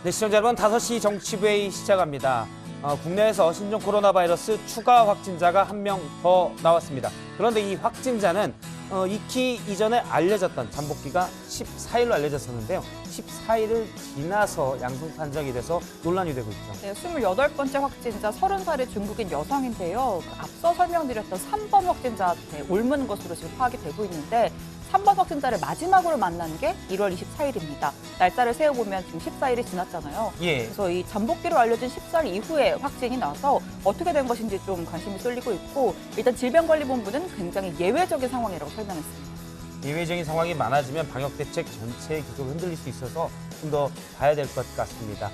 네, 시청자 여러분, 5시 정치부회의 시작합니다. 국내에서 신종 코로나 바이러스 추가 확진자가 한 명 더 나왔습니다. 그런데 이 확진자는 익히 이전에 알려졌던 잠복기가 14일로 알려졌었는데요. 14일을 지나서 양성 판정이 돼서 논란이 되고 있죠. 네, 28번째 확진자 30살의 중국인 여성인데요. 앞서 설명드렸던 3번 확진자한테 옮은 것으로 지금 파악이 되고 있는데 3번 확진자를 마지막으로 만난 게 1월 24일입니다. 날짜를 세어보면 지금 14일이 지났잖아요. 예. 그래서 이 잠복기로 알려진 14일 이후에 확진이 나서 어떻게 된 것인지 좀 관심이 쏠리고 있고, 일단 질병관리본부는 굉장히 예외적인 상황이라고 설명했습니다. 예외적인 상황이 많아지면 방역 대책 전체의 기조가 흔들릴 수 있어서 좀 더 봐야 될 것 같습니다.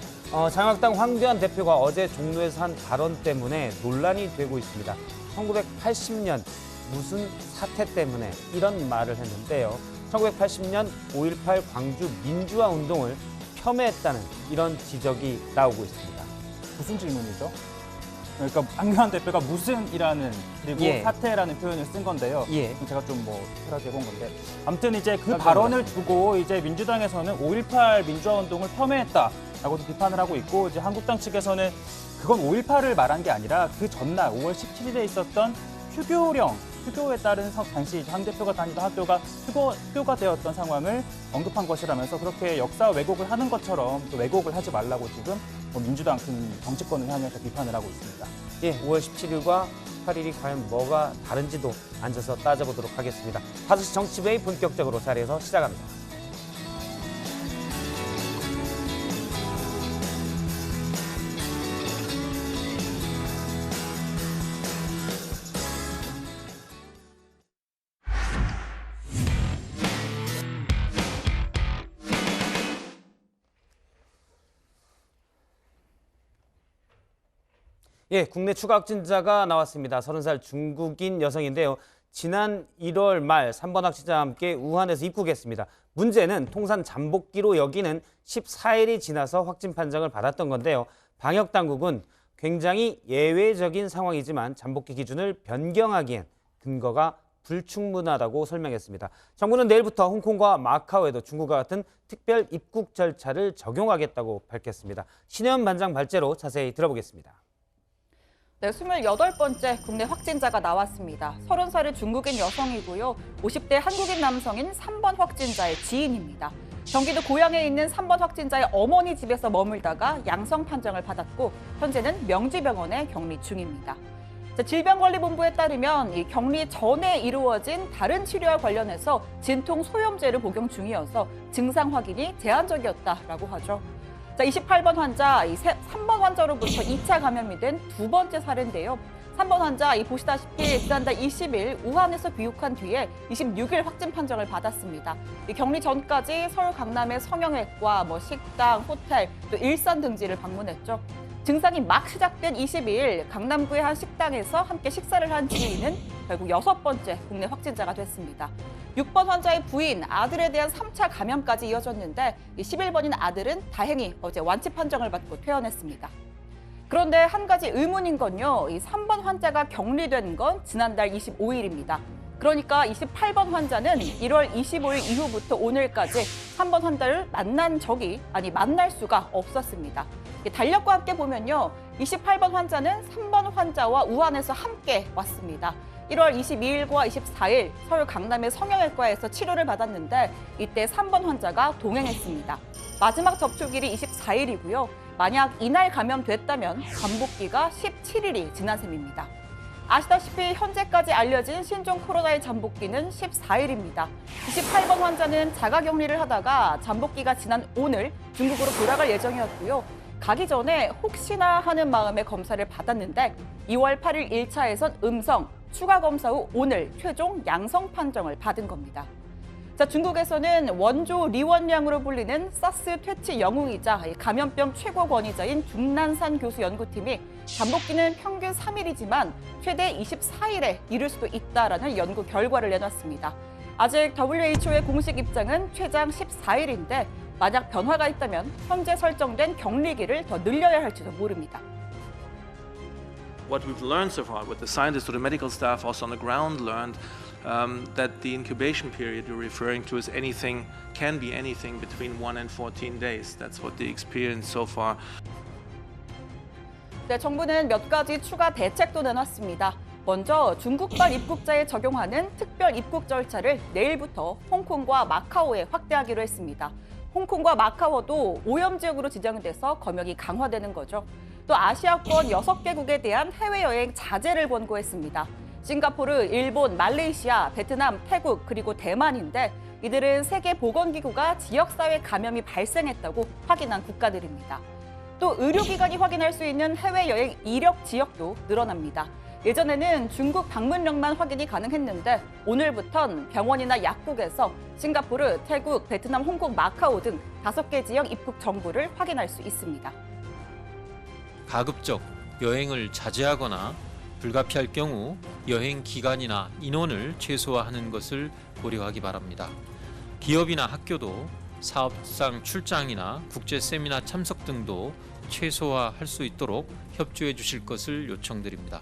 자유한국당 황교안 대표가 어제 종로에서 한 발언 때문에 논란이 되고 있습니다. 1980년 무슨 사태 때문에 이런 말을 했는데요. 1980년 5.18 광주 민주화 운동을 폄훼했다는 이런 지적이 나오고 있습니다. 무슨 질문이죠? 그러니까 황교안 대표가 무슨이라는 그리고 예. 사태라는 표현을 쓴 건데요. 예. 제가 좀 해석해 본 건데, 아무튼 이제 그 발언을 두고 이제 민주당에서는 5.18 민주화 운동을 겸해했다라고도 비판을 하고 있고, 이제 한국당 측에서는 그건 5.18을 말한 게 아니라 그 전날 5월 17일에 있었던 휴교에 따른 당시 한 대표가 다니던 학교가 휴교가 되었던 상황을 언급한 것이라면서 그렇게 역사 왜곡을 하는 것처럼 또 왜곡을 하지 말라고 지금 민주당 정치권을 향해서 비판을 하고 있습니다. 예, 5월 17일과 18일이 과연 뭐가 다른지도 앉아서 따져보도록 하겠습니다. 5시 정치부회의 본격적으로 자리에서 시작합니다. 예, 국내 추가 확진자가 나왔습니다. 30살 중국인 여성인데요. 지난 1월 말 3번 확진자와 함께 우한에서 입국했습니다. 문제는 통산 잠복기로 여기는 14일이 지나서 확진 판정을 받았던 건데요. 방역당국은 굉장히 예외적인 상황이지만 잠복기 기준을 변경하기엔 근거가 불충분하다고 설명했습니다. 정부는 내일부터 홍콩과 마카오에도 중국과 같은 특별 입국 절차를 적용하겠다고 밝혔습니다. 신혜연 반장 발제로 자세히 들어보겠습니다. 네, 28번째 국내 확진자가 나왔습니다. 30살의 중국인 여성이고요. 50대 한국인 남성인 3번 확진자의 지인입니다. 경기도 고양에 있는 3번 확진자의 어머니 집에서 머물다가 양성 판정을 받았고 현재는 명지병원에 격리 중입니다. 질병관리본부에 따르면 이 격리 전에 이루어진 다른 치료와 관련해서 진통소염제를 복용 중이어서 증상 확인이 제한적이었다라고 하죠. 28번 환자, 3번 환자로부터 2차 감염이 된 두 번째 사례인데요. 3번 환자, 보시다시피 지난달 20일 우한에서 귀국한 뒤에 26일 확진 판정을 받았습니다. 격리 전까지 서울 강남의 성형외과, 식당, 호텔, 또 일산 등지를 방문했죠. 증상이 막 시작된 22일 강남구의 한 식당에서 함께 식사를 한 지인은 결국 6번째 국내 확진자가 됐습니다. 6번 환자의 부인, 아들에 대한 3차 감염까지 이어졌는데 11번인 아들은 다행히 어제 완치 판정을 받고 퇴원했습니다. 그런데 한 가지 의문인 건요. 이 3번 환자가 격리된 건 지난달 25일입니다. 그러니까 28번 환자는 1월 25일 이후부터 오늘까지 3번 환자를 만날 수가 없었습니다. 달력과 함께 보면요. 28번 환자는 3번 환자와 우한에서 함께 왔습니다. 1월 22일과 24일 서울 강남의 성형외과에서 치료를 받았는데 이때 3번 환자가 동행했습니다. 마지막 접촉일이 24일이고요. 만약 이날 감염됐다면 잠복기가 17일이 지난 셈입니다. 아시다시피 현재까지 알려진 신종 코로나의 잠복기는 14일입니다. 28번 환자는 자가격리를 하다가 잠복기가 지난 오늘 중국으로 돌아갈 예정이었고요. 가기 전에 혹시나 하는 마음에 검사를 받았는데 2월 8일 1차에선 음성, 추가 검사 후 오늘 최종 양성 판정을 받은 겁니다. 중국에서는 원조 리원량으로 불리는 사스 퇴치 영웅이자 감염병 최고 권위자인 중난산 교수 연구팀이 잠복기는 평균 3일이지만 최대 24일에 이를 수도 있다라는 연구 결과를 내놨습니다. 아직 WHO의 공식 입장은 최장 14일인데 만약 변화가 있다면 현재 설정된 격리기를 더 늘려야 할지도 모릅니다. What we've learned so far, what the scientists or the medical staff also on the ground learned, that the incubation period you're referring to is can be anything between 1 and 14 days. That's what the experience so far. 네, 정부는 몇 가지 추가 대책도 내놨습니다. 먼저 중국발 입국자에 적용하는 특별 입국 절차를 내일부터 홍콩과 마카오에 확대하기로 했습니다. 홍콩과 마카오도 오염 지역으로 지정돼서 검역이 강화되는 거죠. 또 아시아권 6개국에 대한 해외여행 자제를 권고했습니다. 싱가포르, 일본, 말레이시아, 베트남, 태국, 그리고 대만인데 이들은 세계보건기구가 지역사회 감염이 발생했다고 확인한 국가들입니다. 또 의료기관이 확인할 수 있는 해외여행 이력 지역도 늘어납니다. 예전에는 중국 방문력만 확인이 가능했는데 오늘부턴 병원이나 약국에서 싱가포르, 태국, 베트남, 홍콩, 마카오 등 5개 지역 입국 정보를 확인할 수 있습니다. 가급적 여행을 자제하거나 불가피할 경우 여행 기간이나 인원을 최소화하는 것을 고려하기 바랍니다. 기업이나 학교도 사업상 출장이나 국제 세미나 참석 등도 최소화할 수 있도록 협조해 주실 것을 요청드립니다.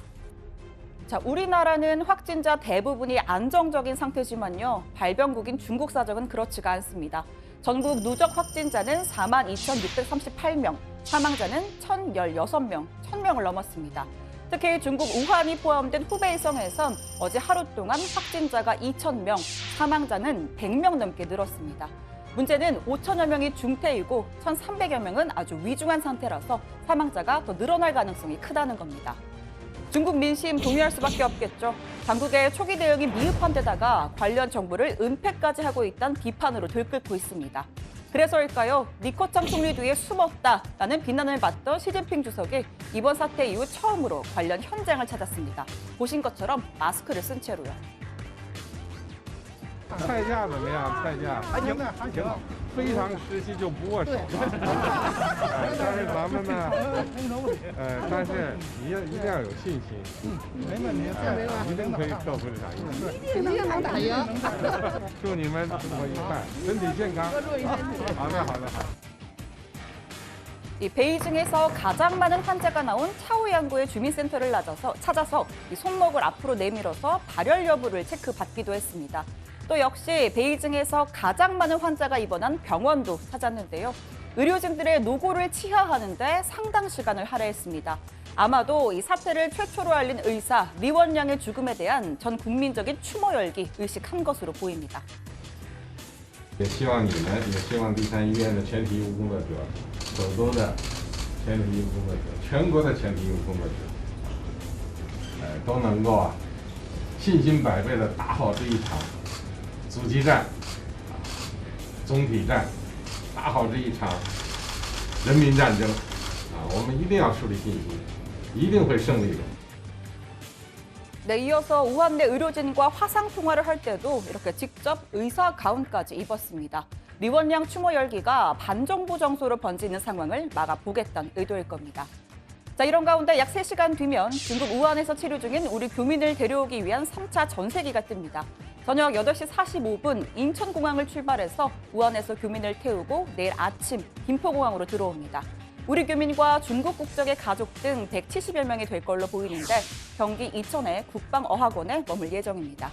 자, 우리나라는 확진자 대부분이 안정적인 상태지만요. 발병국인 중국 사정은 그렇지가 않습니다. 전국 누적 확진자는 42,638명, 사망자는 1,016명, 1,000명을 넘었습니다. 특히 중국 우한이 포함된 후베이성에선 어제 하루 동안 확진자가 2,000명, 사망자는 100명 넘게 늘었습니다. 문제는 5천여 명이 중태이고 1,300여 명은 아주 위중한 상태라서 사망자가 더 늘어날 가능성이 크다는 겁니다. 중국 민심 동의할 수밖에 없겠죠. 당국의 초기 대응이 미흡한 데다가 관련 정보를 은폐까지 하고 있다는 비판으로 들끓고 있습니다. 그래서일까요? 리커창 총리 뒤에 숨었다라는 비난을 받던 시진핑 주석이 이번 사태 이후 처음으로 관련 현장을 찾았습니다. 보신 것처럼 마스크를 쓴 채로요. 菜价怎么样？菜价还行，挺好，非常时期就不握手了。但是咱们呢，但是一定要有信心，没问题，一定可以克服这场疫情，一定能打赢。祝你们生活愉快，身体健康。好的，好的，好的。 이 베이징에서 가장 많은 환자가 나온 차오양구의 주민센터를 찾아서 이 손목을 앞으로 내밀어서 발열 여부를 체크받기도 했습니다. 또 역시 베이징에서 가장 많은 환자가 입원한 병원도 찾았는데요. 의료진들의 노고를 치하하는데 상당 시간을 할애했습니다. 아마도 이 사태를 최초로 알린 의사 리원양의 죽음에 대한 전 국민적인 추모 열기 의식한 것으로 보입니다. 也希望你们，也希望第三医院的全体医务工作者，手中的全体医务工作者，全国的全体医务工作者，都能够信心百倍的打好这一场阻击战、总体战，打好这一场人民战争。我们一定要树立信心，一定会胜利的。 네, 이어서 우한 내 의료진과 화상 통화를 할 때도 이렇게 직접 의사 가운까지 입었습니다. 리원양 추모 열기가 반정부 정서로 번지는 상황을 막아보겠다는 의도일 겁니다. 자, 이런 가운데 약 3시간 뒤면 중국 우한에서 치료 중인 우리 교민을 데려오기 위한 3차 전세기가 뜹니다. 저녁 8시 45분 인천공항을 출발해서 우한에서 교민을 태우고 내일 아침 김포공항으로 들어옵니다. 우리 교민과 중국 국적의 가족 등 170여 명이 될 걸로 보이는데 경기 이천의 국방어학원에 머물 예정입니다.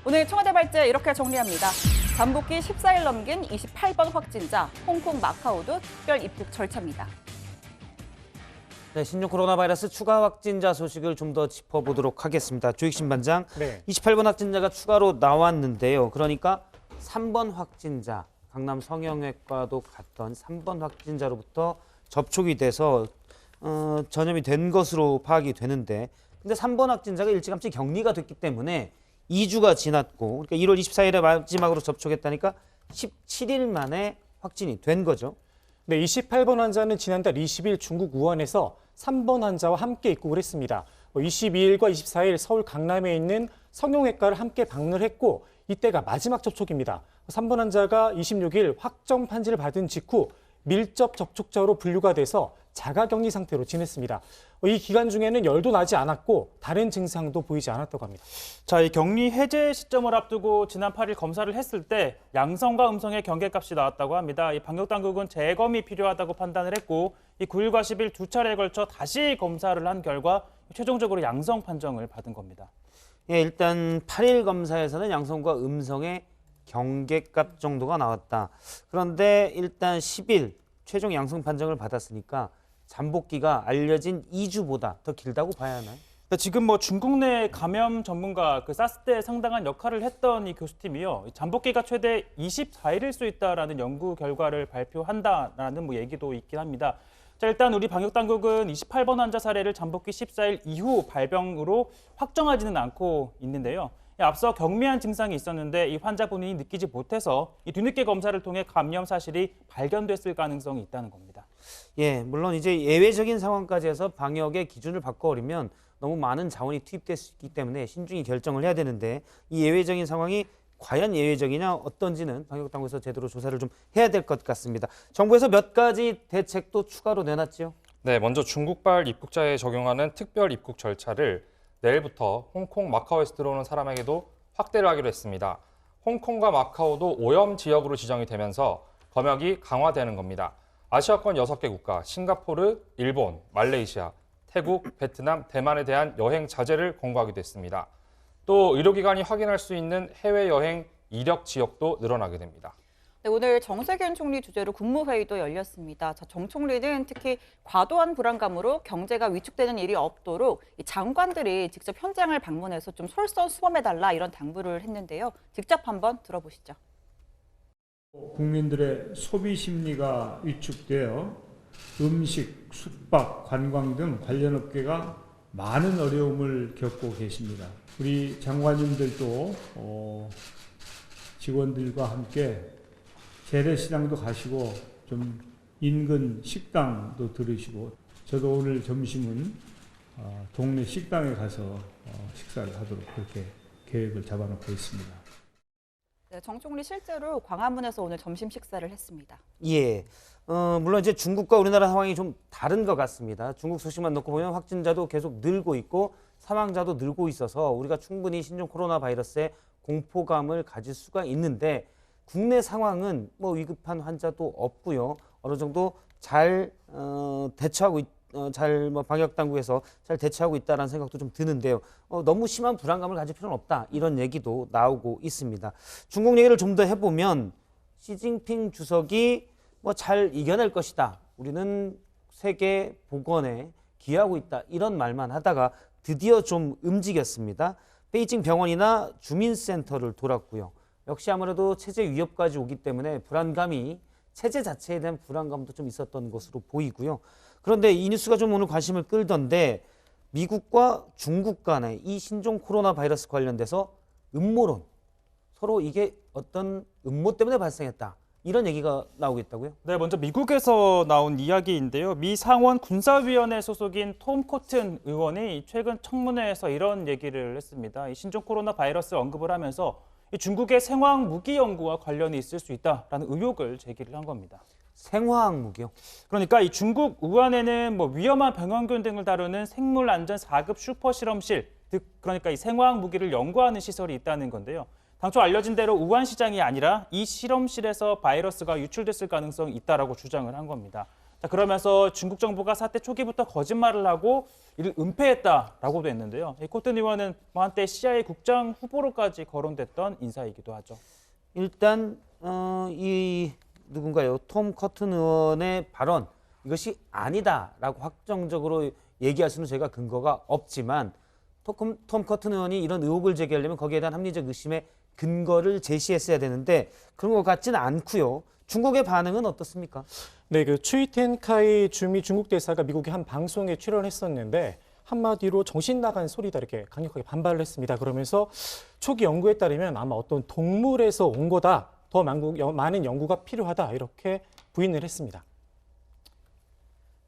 오늘 청와대 발제 이렇게 정리합니다. 잠복기 14일 넘긴 28번 확진자, 홍콩, 마카오도 특별 입국 절차입니다. 네, 신종 코로나 바이러스 추가 확진자 소식을 좀 더 짚어보도록 하겠습니다. 조익신 반장, 네. 28번 확진자가 추가로 나왔는데요. 그러니까 3번 확진자, 강남 성형외과도 갔던 3번 확진자로부터 접촉이 돼서 전염이 된 것으로 파악이 되는데, 근데 3번 확진자가 일찌감치 격리가 됐기 때문에 2주가 지났고, 그러니까 1월 24일에 마지막으로 접촉했다니까 17일 만에 확진이 된 거죠. 네, 28번 환자는 지난달 20일 중국 우한에서 3번 환자와 함께 입국을 했습니다. 22일과 24일 서울 강남에 있는 성형외과를 함께 방문을 했고 이때가 마지막 접촉입니다. 3번 환자가 26일 확정 판지를 받은 직후 밀접 접촉자로 분류가 돼서 자가격리 상태로 지냈습니다. 이 기간 중에는 열도 나지 않았고 다른 증상도 보이지 않았다고 합니다. 자, 이 격리 해제 시점을 앞두고 지난 8일 검사를 했을 때 양성과 음성의 경계값이 나왔다고 합니다. 이 방역당국은 재검이 필요하다고 판단을 했고 이 9일과 10일 두 차례에 걸쳐 다시 검사를 한 결과 최종적으로 양성 판정을 받은 겁니다. 예, 일단 8일 검사에서는 양성과 음성의 경계값 정도가 나왔다. 그런데 일단 10일 최종 양성 판정을 받았으니까 잠복기가 알려진 2주보다 더 길다고 봐야 하나요? 지금 뭐 중국 내 감염 전문가 그 사스 때 상당한 역할을 했던 이 교수팀이요. 잠복기가 최대 24일일 수 있다라는 연구 결과를 발표한다라는 뭐 얘기도 있긴 합니다. 자, 일단 우리 방역 당국은 28번 환자 사례를 잠복기 14일 이후 발병으로 확정하지는 않고 있는데요. 앞서 경미한 증상이 있었는데 이 환자 본인이 느끼지 못해서 이 뒤늦게 검사를 통해 감염 사실이 발견됐을 가능성이 있다는 겁니다. 예, 물론 이제 예외적인 상황까지 해서 방역의 기준을 바꿔버리면 너무 많은 자원이 투입될 수 있기 때문에 신중히 결정을 해야 되는데 이 예외적인 상황이 과연 예외적이냐 어떤지는 방역당국에서 제대로 조사를 좀 해야 될 것 같습니다. 정부에서 몇 가지 대책도 추가로 내놨죠? 네, 먼저 중국발 입국자에 적용하는 특별 입국 절차를 내일부터 홍콩, 마카오에서 들어오는 사람에게도 확대를 하기로 했습니다. 홍콩과 마카오도 오염 지역으로 지정이 되면서 검역이 강화되는 겁니다. 아시아권 6개 국가, 싱가포르, 일본, 말레이시아, 태국, 베트남, 대만에 대한 여행 자제를 권고하기도 했습니다. 또 의료기관이 확인할 수 있는 해외여행 이력 지역도 늘어나게 됩니다. 네, 오늘 정세균 총리 주재로 국무회의도 열렸습니다. 정 총리는 특히 과도한 불안감으로 경제가 위축되는 일이 없도록 이 장관들이 직접 현장을 방문해서 좀 솔선수범해달라 이런 당부를 했는데요. 직접 한번 들어보시죠. 국민들의 소비 심리가 위축되어 음식, 숙박, 관광 등 관련 업계가 많은 어려움을 겪고 계십니다. 우리 장관님들도 직원들과 함께 재래시장도 가시고 좀 인근 식당도 들으시고 저도 오늘 점심은 동네 식당에 가서 식사를 하도록 그렇게 계획을 잡아놓고 있습니다. 네, 정 총리 실제로 광화문에서 오늘 점심 식사를 했습니다. 예. 물론 이제 중국과 우리나라 상황이 좀 다른 것 같습니다. 중국 소식만 놓고 보면 확진자도 계속 늘고 있고 사망자도 늘고 있어서 우리가 충분히 신종 코로나 바이러스에 공포감을 가질 수가 있는데 국내 상황은 뭐 위급한 환자도 없고요. 어느 정도 잘 대처하고 방역 당국에서 잘 대처하고 있다라는 생각도 좀 드는데요. 너무 심한 불안감을 가질 필요는 없다. 이런 얘기도 나오고 있습니다. 중국 얘기를 좀 더 해보면 시진핑 주석이 뭐 잘 이겨낼 것이다. 우리는 세계 복원에 기여하고 있다. 이런 말만 하다가 드디어 좀 움직였습니다. 베이징 병원이나 주민센터를 돌았고요. 역시 아무래도 체제 위협까지 오기 때문에 불안감이 체제 자체에 대한 불안감도 좀 있었던 것으로 보이고요. 그런데 이 뉴스가 좀 오늘 관심을 끌던데 미국과 중국 간의 이 신종 코로나 바이러스 관련돼서 음모론, 서로 이게 어떤 음모 때문에 발생했다. 이런 얘기가 나오겠다고요? 네, 먼저 미국에서 나온 이야기인데요. 미 상원 군사위원회 소속인 톰 코튼 의원이 최근 청문회에서 이런 얘기를 했습니다. 이 신종 코로나 바이러스 언급을 하면서 이 중국의 생화학 무기 연구와 관련이 있을 수 있다라는 의혹을 제기를 한 겁니다. 생화학 무기요? 그러니까 이 중국 우한에는 뭐 위험한 병원균 등을 다루는 생물 안전 4급 슈퍼 실험실, 즉 그러니까 이 생화학 무기를 연구하는 시설이 있다는 건데요. 당초 알려진 대로 우한 시장이 아니라 이 실험실에서 바이러스가 유출됐을 가능성이 있다라고 주장을 한 겁니다. 자, 그러면서 중국 정부가 사태 초기부터 거짓말을 하고 이를 은폐했다라고도 했는데요. 이 코튼 의원은 한때 CIA 국장 후보로까지 거론됐던 인사이기도 하죠. 일단 이 누군가요? 톰 커튼 의원의 발언 이것이 아니다라고 확정적으로 얘기할 수는 저희가 근거가 없지만 톰 커튼 의원이 이런 의혹을 제기하려면 거기에 대한 합리적 의심의 근거를 제시했어야 되는데 그런 것 같지는 않고요. 중국의 반응은 어떻습니까? 네, 그 추이텐카이 주미 중국 대사가 미국의 한 방송에 출연했었는데 한마디로 정신 나간 소리다 이렇게 강력하게 반발을 했습니다. 그러면서 초기 연구에 따르면 아마 어떤 동물에서 온 거다. 더 많은 연구가 필요하다 이렇게 부인을 했습니다.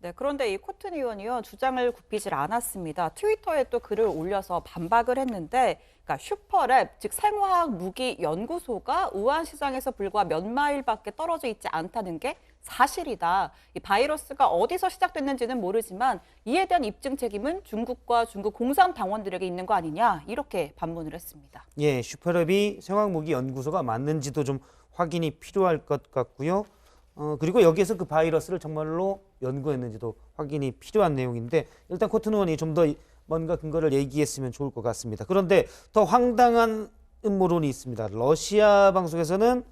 네, 그런데 이 코튼 의원이요 주장을 굽히질 않았습니다. 트위터에 또 글을 올려서 반박을 했는데, 그러니까 슈퍼랩 즉 생화학 무기 연구소가 우한 시장에서 불과 몇 마일밖에 떨어져 있지 않다는 게 사실이다. 이 바이러스가 어디서 시작됐는지는 모르지만 이에 대한 입증 책임은 중국과 중국 공산당원들에게 있는 거 아니냐 이렇게 반문을 했습니다. 예, 슈퍼랩이 생화학 무기 연구소가 맞는지도 좀 확인이 필요할 것 같고요. 그리고 여기에서 그 바이러스를 정말로 연구했는지도 확인이 필요한 내용인데 일단 코튼 의원이 좀 더 뭔가 근거를 얘기했으면 좋을 것 같습니다. 그런데 더 황당한 음모론이 있습니다. 러시아 방송에서는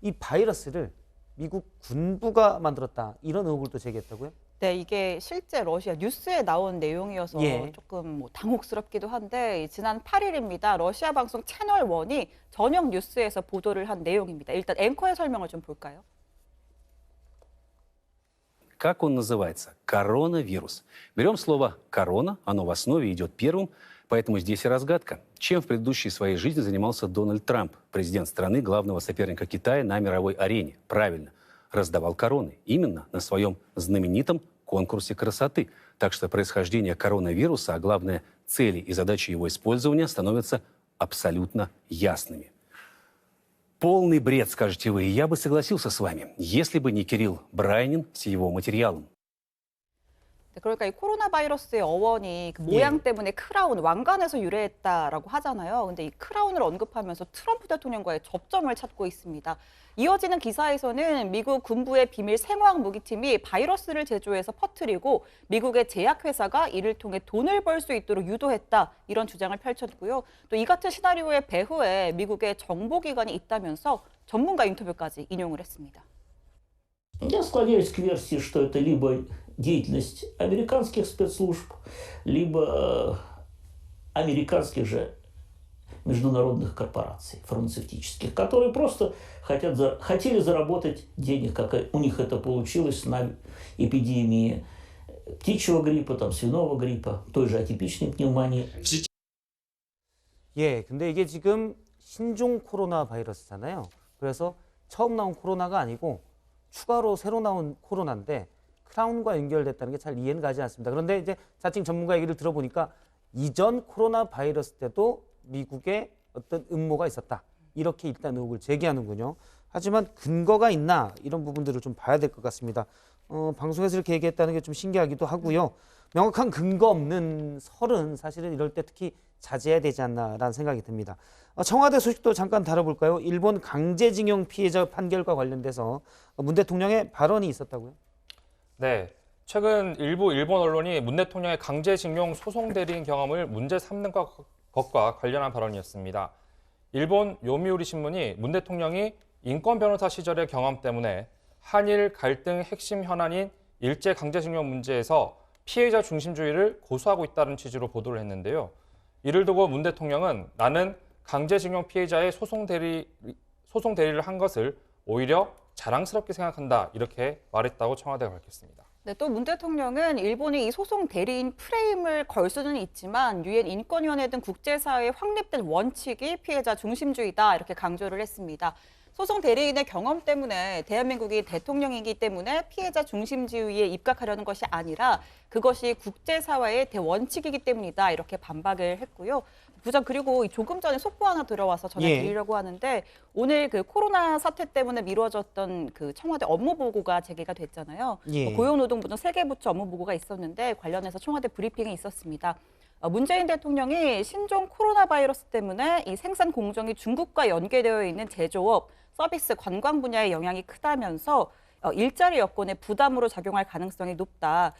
이 바이러스를 미국 군부가 만들었다, 이런 의혹을 또 제기했다고요? 네, 이게 실제 러시아 뉴스에 나온 내용이어서 예. 조금 뭐 당혹스럽기도 한데 지난 8일입니다. 러시아 방송 채널 1이 저녁 뉴스에서 보도를 한 내용입니다. 일단 앵커의 설명을 좀 볼까요? Как он называется? Коронавирус. Берем слово «корона», оно в основе идет первым, поэтому здесь и разгадка. Чем в предыдущей своей жизни занимался Дональд Трамп, президент страны, главного соперника Китая на мировой арене? Правильно, раздавал короны. Именно на своем знаменитом конкурсе красоты. Так что происхождение коронавируса, а главное, цели и задачи его использования становятся абсолютно ясными. Полный бред, скажете вы, и я бы согласился с вами, если бы не Кирилл Брайнин с его материалом. 네, 그러니까 이 코로나 바이러스의 어원이 그 모양 때문에 크라운, 왕관에서 유래했다라고 하잖아요. 근데 이 크라운을 언급하면서 트럼프 대통령과의 접점을 찾고 있습니다. 이어지는 기사에서는 미국 군부의 비밀 생화학 무기팀이 바이러스를 제조해서 퍼뜨리고 미국의 제약회사가 이를 통해 돈을 벌 수 있도록 유도했다, 이런 주장을 펼쳤고요. 또 이 같은 시나리오의 배후에 미국의 정보기관이 있다면서 전문가 인터뷰까지 인용을 했습니다. Я склоняюсь к версии, что это либо деятельность американских спецслужб, либо американских же международных корпораций фармацевтических, которые просто хотели заработать денег, как у них это получилось на эпидемии птичьего гриппа, там, свиного гриппа, той же атипичной пневмонии. 예, 근데 이게 지금 신종 코로나 바이러스잖아요. 그래서 처음 나온 코로나가 아니고 추가로 새로 나온 코로나인데 크라운과 연결됐다는 게 잘 이해는 가지 않습니다. 그런데 이제 자칭 전문가 얘기를 들어보니까 이전 코로나 바이러스 때도 미국에 어떤 음모가 있었다, 이렇게 일단 의혹을 제기하는군요. 하지만 근거가 있나, 이런 부분들을 좀 봐야 될 것 같습니다. 방송에서 이렇게 얘기했다는 게 좀 신기하기도 하고요. 명확한 근거 없는 설은 사실은 이럴 때 특히 자제해야 되지 않나라는 생각이 듭니다. 청와대 소식도 잠깐 다뤄볼까요? 일본 강제징용 피해자 판결과 관련돼서 문 대통령의 발언이 있었다고요? 네, 최근 일부 일본 언론이 문 대통령의 강제징용 소송 대리인 경험을 문제 삼는 것과 관련한 발언이었습니다. 일본 요미우리 신문이 문 대통령이 인권 변호사 시절의 경험 때문에 한일 갈등 핵심 현안인 일제 강제징용 문제에서 피해자 중심주의를 고수하고 있다는 취지로 보도를 했는데요. 이를 두고 문 대통령은 나는 강제징용 피해자의 소송 대리를 한 것을 오히려 자랑스럽게 생각한다, 이렇게 말했다고 청와대가 밝혔습니다. 네, 또 문 대통령은 일본이 이 소송 대리인 프레임을 걸 수는 있지만 유엔 인권위원회 등 국제사회에 확립된 원칙이 피해자 중심주의다, 이렇게 강조를 했습니다. 소송 대리인의 경험 때문에 대한민국이 대통령이기 때문에 피해자 중심주의에 입각하려는 것이 아니라 그것이 국제사회의 대원칙이기 때문이다, 이렇게 반박을 했고요. 부장, 그리고 조금 전에 속보 하나 들어와서 전해드리려고 하는데, 오늘 그 코로나 사태 때문에 미뤄졌던 그 청와대 업무 보고가 제기가 됐잖아요. 고용노동부 등 3개 부처 업무 보고가 있었는데 관련해서 청와대 브리핑이 있었습니다. 문재인 대통령이 신종 코로나 바이러스 때문에 이 생산 공정이 중국과 연계되어 있는 제조업, 서비스, 관광 분야에 영향이 크다면서 일자리 여건에 부담으로 작용할 가능성이 높다.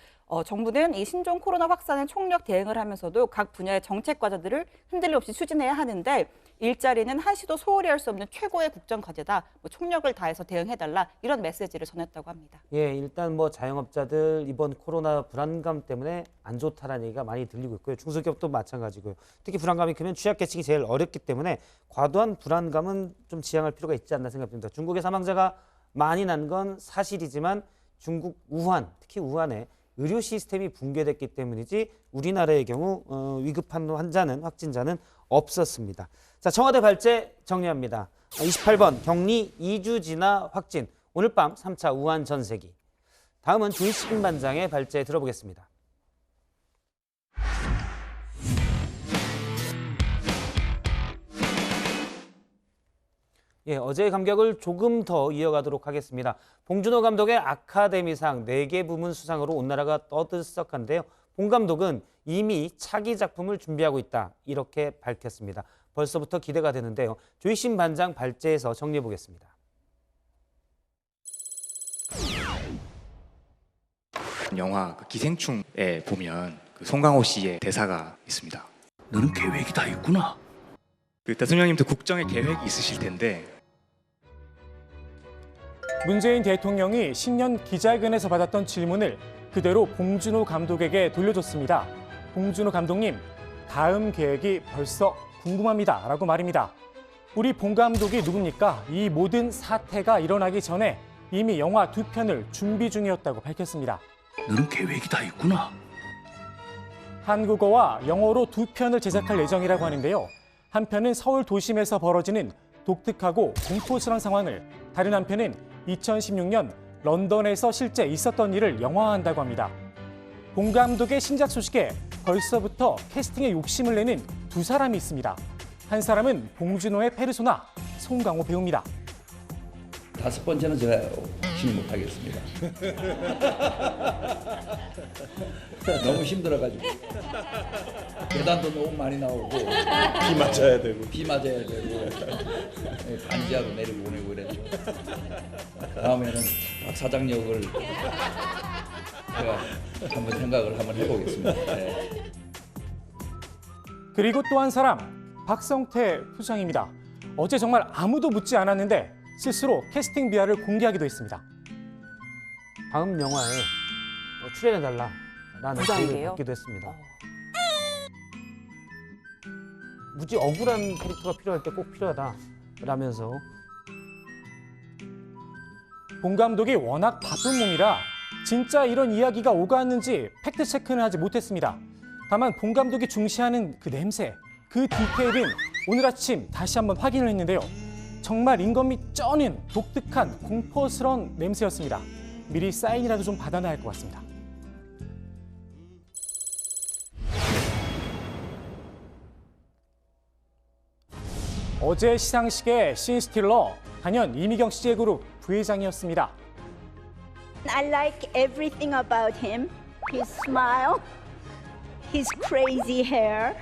정부는 이 신종 코로나 확산에 총력 대응을 하면서도 각 분야의 정책 과제들을 흔들림 없이 추진해야 하는데 일자리는 한시도 소홀히 할 수 없는 최고의 국정 과제다. 총력을 다해서 대응해달라, 이런 메시지를 전했다고 합니다. 예, 일단 뭐 자영업자들 이번 코로나 불안감 때문에 안 좋다라는 얘기가 많이 들리고 있고요. 중소기업도 마찬가지고요. 특히 불안감이 크면 취약계층이 제일 어렵기 때문에 과도한 불안감은 좀 지양할 필요가 있지 않나 생각됩니다. 중국의 사망자가 많이 난 건 사실이지만 중국 우한, 특히 우한에 의료 시스템이 붕괴됐기 때문이지 우리나라의 경우 위급한 확진자는 없었습니다. 자, 청와대 발제 정리합니다. 28번 격리 2주 지나 확진, 오늘 밤 3차 우한 전세기. 다음은 조희식 반장의 발제 들어보겠습니다. 예, 어제의 감격을 조금 더 이어가도록 하겠습니다. 봉준호 감독의 아카데미상 4개 부문 수상으로 온 나라가 떠들썩한데요. 봉 감독은 이미 차기 작품을 준비하고 있다, 이렇게 밝혔습니다. 벌써부터 기대가 되는데요. 조희신 반장 발제에서 정리해 보겠습니다. 영화 기생충에 보면 송강호 씨의 대사가 있습니다. 너는 계획이 다 있구나. 그 대통령님도 국정에 계획이 있으실 텐데 문재인 대통령이 신년 기자회견에서 받았던 질문을 그대로 봉준호 감독에게 돌려줬습니다. 봉준호 감독님, 다음 계획이 벌써 궁금합니다. 라고 말입니다. 우리 봉 감독이 누굽니까? 이 모든 사태가 일어나기 전에 이미 영화 2편을 준비 중이었다고 밝혔습니다. 너는 계획이 다 있구나. 한국어와 영어로 2편을 제작할 예정이라고 하는데요. 한 편은 서울 도심에서 벌어지는 독특하고 공포스러운 상황을, 다른 한편은 2016년 런던에서 실제 있었던 일을 영화화한다고 합니다. 봉 감독의 신작 소식에 벌써부터 캐스팅에 욕심을 내는 두 사람이 있습니다. 한 사람은 봉준호의 페르소나 송강호 배우입니다. 5번째는 제가 실 못하겠습니다. 너무 힘들어가지고 계단도 너무 많이 나오고 비 맞아야 되고 반지하도 내리고 보내고 이래서 다음에는 박 사장 역을 제가 한번 생각을 한번 해보겠습니다. 네. 그리고 또 한 사람, 박성태 부장입니다. 어제 정말 아무도 묻지 않았는데 스스로 캐스팅 비하를 공개하기도 했습니다. 다음 영화에 출연해달라라는 부장이에요? 제의를 받기도 했습니다. 무지 억울한 캐릭터가 필요할 때 꼭 필요하다라면서. 봉 감독이 워낙 바쁜 몸이라 진짜 이런 이야기가 오갔는지 팩트 체크는 하지 못했습니다. 다만 봉 감독이 중시하는 그 냄새, 그 디테일은 오늘 아침 다시 한번 확인을 했는데요. 정말 인건비 쩌는 독특한 공포스러운 냄새였습니다. 미리 사인이라도 좀 받아놔야 할 것 같습니다. 어제 시상식의 신스틸러, 단연 이미경 CJ 그룹 부회장이었습니다. I like everything about him. His smile, his crazy hair,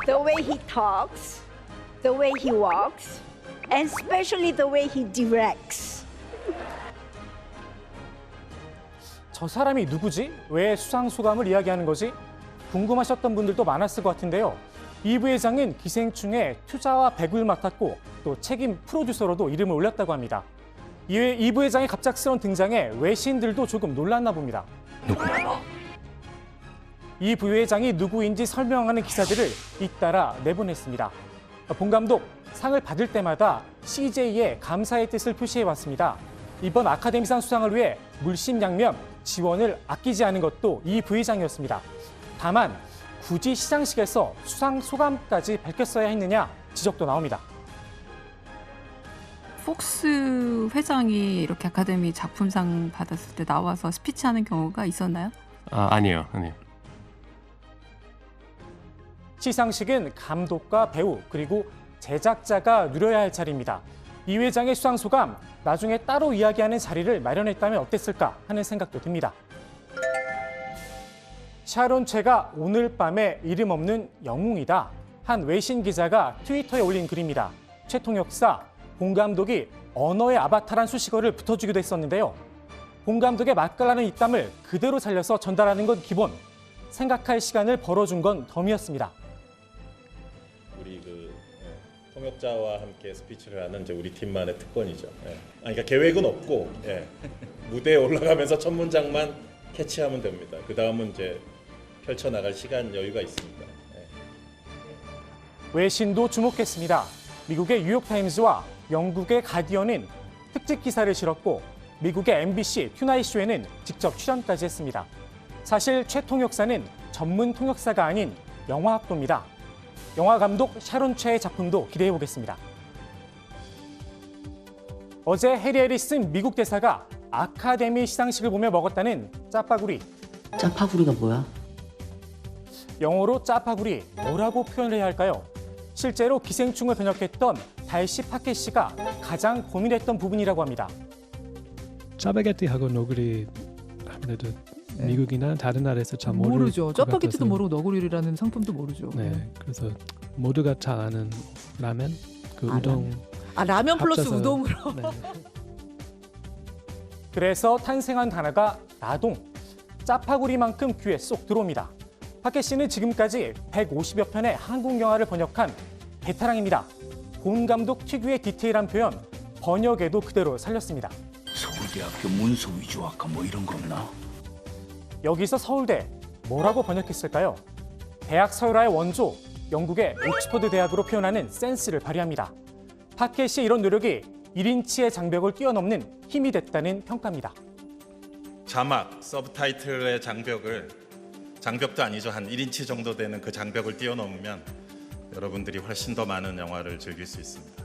the way he talks, the way he walks, and especially the way he directs. 저 사람이 누구지? 왜 수상 소감을 이야기하는 거지? 궁금하셨던 분들도 많았을 것 같은데요. 이 부회장은 기생충의 투자와 배구를 맡았고 또 책임 프로듀서로도 이름을 올렸다고 합니다. 이외에 이 부회장의 갑작스러운 등장에 외신들도 조금 놀랐나 봅니다. 누구냐 너? 이 부회장이 누구인지 설명하는 기사들을 잇따라 내보냈습니다. 봉 감독, 상을 받을 때마다 CJ에 감사의 뜻을 표시해왔습니다. 이번 아카데미상 수상을 위해 물심양면 지원을 아끼지 않은 것도 이 부회장이었습니다. 다만 굳이 시상식에서 수상 소감까지 밝혔어야 했느냐 지적도 나옵니다. 폭스 회장이 이렇게 아카데미 작품상 받았을 때 나와서 스피치하는 경우가 있었나요? 아니에요. 시상식은 감독과 배우 그리고 제작자가 누려야 할 자리입니다. 이 회장의 수상 소감 나중에 따로 이야기하는 자리를 마련했다면 어땠을까 하는 생각도 듭니다. 샤론 최가 오늘 밤에 이름 없는 영웅이다. 한 외신 기자가 트위터에 올린 글입니다. 최 통역사, 봉 감독이 언어의 아바타란 수식어를 붙여주기도 했었는데요. 봉 감독의 맛깔나는 입담을 그대로 살려서 전달하는 건 기본. 생각할 시간을 벌어준 건 덤이었습니다. 우리 통역자와 함께 스피치를 하는 이제 우리 팀만의 특권이죠. 그러니까 계획은 없고 무대에 올라가면서 첫 문장만 캐치하면 됩니다. 그 다음은 이제 펼쳐 나갈 시간 여유가 있습니다. 외신도 주목했습니다. 미국의 뉴욕타임즈와 영국의 가디언은 특집 기사를 실었고 미국의 MBC 튜나잇 쇼에는 직접 출연까지 했습니다. 사실 최 통역사는 전문 통역사가 아닌 영화학도입니다. 영화 감독 샤론 최의 작품도 기대해 보겠습니다. 어제 해리 해리슨 미국 대사가 아카데미 시상식을 보며 먹었다는 짜파구리. 짜파구리가 뭐야? 영어로 짜파구리, 뭐라고 표현을 해야 할까요? 실제로 기생충을 번역했던 달시 파켓 씨가 가장 고민했던 부분이라고 합니다. 짜파게티하고 너구리 아무래도 미국이나 다른 나라에서 잘 모르죠. 짜파게티도 모르고 너구리라는 상품도 모르죠. 네, 그래서 모두가 잘 아는 라면, 우동. 라면 플러스 합쳐서, 우동으로. 네. 그래서 탄생한 단어가 나동. 짜파구리만큼 귀에 쏙 들어옵니다. 박해 씨는 지금까지 150여 편의 한국 영화를 번역한 베테랑입니다. 본 감독 특유의 디테일한 표현, 번역에도 그대로 살렸습니다. 서울대학교 문서위조학과 뭐 이런 거나? 여기서 서울대, 뭐라고 번역했을까요? 대학 서울화의 원조, 영국의 옥스퍼드 대학으로 표현하는 센스를 발휘합니다. 박해 씨의 이런 노력이 1인치의 장벽을 뛰어넘는 힘이 됐다는 평가입니다. 자막, 서브타이틀의 장벽도 아니죠. 한 1인치 정도 되는 그 장벽을 뛰어넘으면 여러분들이 훨씬 더 많은 영화를 즐길 수 있습니다.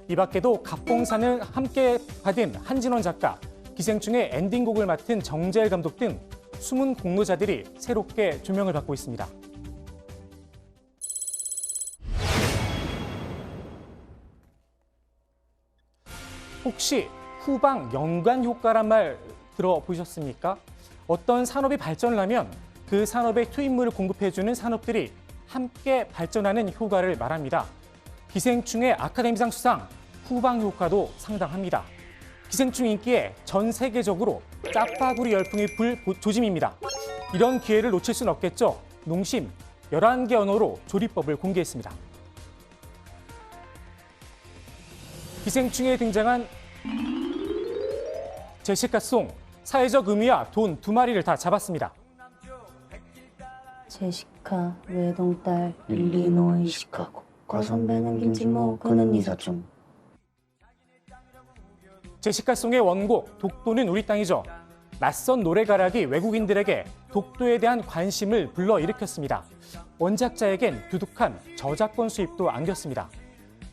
이 밖에도 갑봉산을 함께 받은 한진원 작가, 기생충의 엔딩곡을 맡은 정재일 감독 등 숨은 공로자들이 새롭게 조명을 받고 있습니다. 혹시 후방 연관 효과란 말 들어보셨습니까? 어떤 산업이 발전을 하면 그 산업에 투입물을 공급해주는 산업들이 함께 발전하는 효과를 말합니다. 기생충의 아카데미상 수상, 후방 효과도 상당합니다. 기생충 인기에 전 세계적으로 짜파구리 열풍이 불 조짐입니다. 이런 기회를 놓칠 수는 없겠죠. 농심 11개 언어로 조리법을 공개했습니다. 기생충에 등장한 제시카송, 사회적 의미와 돈 두 마리를 다 잡았습니다. 제시카, 외동딸, 일리노이, 시카고. 과선배는 김진모, 그는 이사촌. 제시카송의 원곡 독도는 우리 땅이죠. 낯선 노래가락이 외국인들에게 독도에 대한 관심을 불러일으켰습니다. 원작자에겐 두둑한 저작권 수입도 안겼습니다.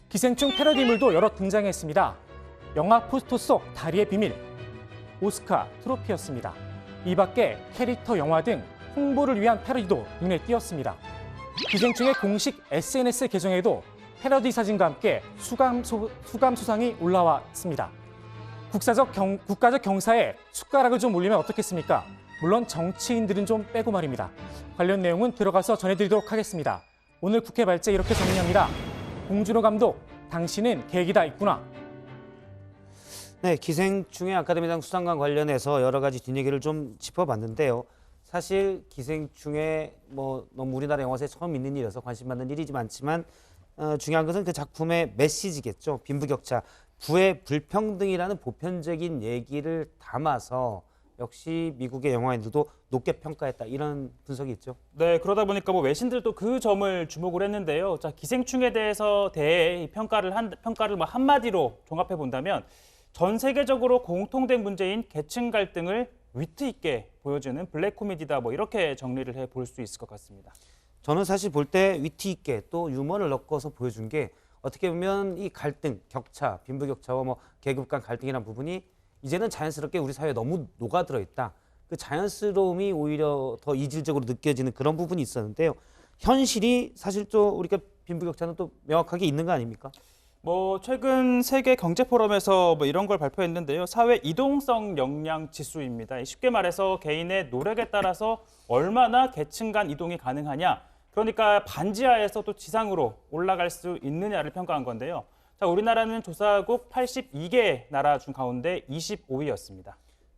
기생충 패러디물도 여러 등장했습니다. 영화 포스터 속 다리의 비밀, 오스카 트로피였습니다. 이 밖에 캐릭터 영화 등 홍보를 위한 패러디도 눈에 띄었습니다. 기생충의 공식 SNS 계정에도 패러디 사진과 함께 수감 수상이 올라왔습니다. 국가적 경사에 숟가락을 좀 올리면 어떻겠습니까? 물론 정치인들은 좀 빼고 말입니다. 관련 내용은 들어가서 전해드리도록 하겠습니다. 오늘 국회 발제 이렇게 정리합니다. 봉준호 감독, 당신은 계획이 다 있구나. 네, 기생충의 아카데미상 수상과 관련해서 여러 가지 뒷얘기를 좀 짚어봤는데요. 사실 기생충에 뭐 너무 우리나라 영화사에 처음 있는 일이어서 관심 받는 일이지 많지만 중요한 것은 그 작품의 메시지겠죠. 빈부격차, 부의 불평등이라는 보편적인 얘기를 담아서 역시 미국의 영화인들도 높게 평가했다, 이런 분석이 있죠. 네, 그러다 보니까 뭐 외신들도 그 점을 주목을 했는데요. 자, 기생충에 대해 평가를 뭐 한마디로 종합해 본다면 전 세계적으로 공통된 문제인 계층 갈등을 위트 있게 보여주는 블랙 코미디다, 뭐 이렇게 정리를 해 볼 수 있을 것 같습니다. 저는 사실 볼 때 위트 있게 또 유머를 넣어서 보여준 게 어떻게 보면 이 갈등, 격차, 빈부격차와 뭐 계급 간 갈등이라는 부분이 이제는 자연스럽게 우리 사회에 너무 녹아들어 있다. 그 자연스러움이 오히려 더 이질적으로 느껴지는 그런 부분이 있었는데요. 현실이 사실 또 우리가 빈부격차는 또 명확하게 있는 거 아닙니까? 뭐 최근 세계 경제 포럼에서 뭐 이런 걸 발표했는데요. 사회 이동성 역량 지수입니다. 쉽게 말해서 개인의 노력에 따라서 얼마나 계층 간 이동이 가능하냐. 그러니까 반지하에서 또 지상으로 올라갈 수 있느냐를 평가한 건데요. 자, 우리나라는 조사국 82개 나라 중 가운데 25위였습니다.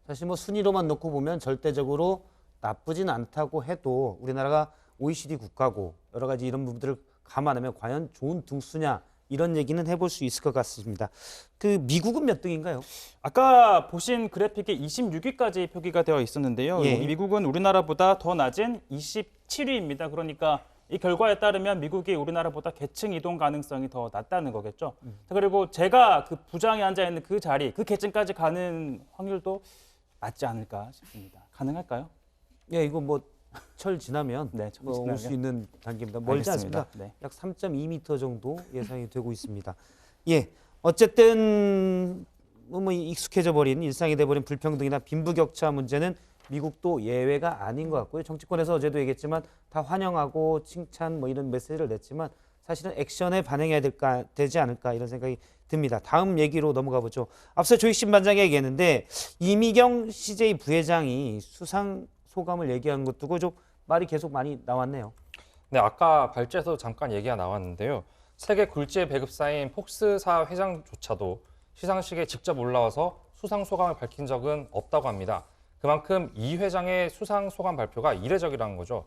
사실 뭐 순위로만 놓고 보면 절대적으로 나쁘진 않다고 해도 우리나라가 OECD 국가고 여러 가지 이런 부분들을 감안하면 과연 좋은 등수냐, 이런 얘기는 해볼 수 있을 것 같습니다. 그 미국은 몇 등인가요? 아까 보신 그래픽에 26위까지 표기가 되어 있었는데요. 예. 미국은 우리나라보다 더 낮은 27위입니다. 그러니까 이 결과에 따르면 미국이 우리나라보다 계층 이동 가능성이 더 낮다는 거겠죠. 자, 그리고 제가 그 부장에 앉아 있는 그 자리, 그 계층까지 가는 확률도 낮지 않을까 싶습니다. 가능할까요? 예, 이거 뭐 철 지나면 네, 올 수 있는 단계입니다. 멀지 알겠습니다. 않습니다. 네. 약 3.2m 정도 예상이 되고 있습니다. 예, 어쨌든 뭐 익숙해져 버린, 일상이 돼버린 불평등이나 빈부격차 문제는 미국도 예외가 아닌 것 같고요. 정치권에서 어제도 얘기했지만 다 환영하고 칭찬 뭐 이런 메시지를 냈지만 사실은 액션에 반영해야 되지 않을까, 이런 생각이 듭니다. 다음 얘기로 넘어가 보죠. 앞서 조익신 반장이 얘기했는데 이미경 CJ 부회장이 수상 소감을 얘기한 것 두고 좀 말이 계속 많이 나왔네요. 네, 아까 발제에서 잠깐 얘기가 나왔는데요. 세계 굴지의 배급사인 폭스사 회장조차도 시상식에 직접 올라와서 수상 소감을 밝힌 적은 없다고 합니다. 그만큼 이 회장의 수상 소감 발표가 이례적이라는 거죠.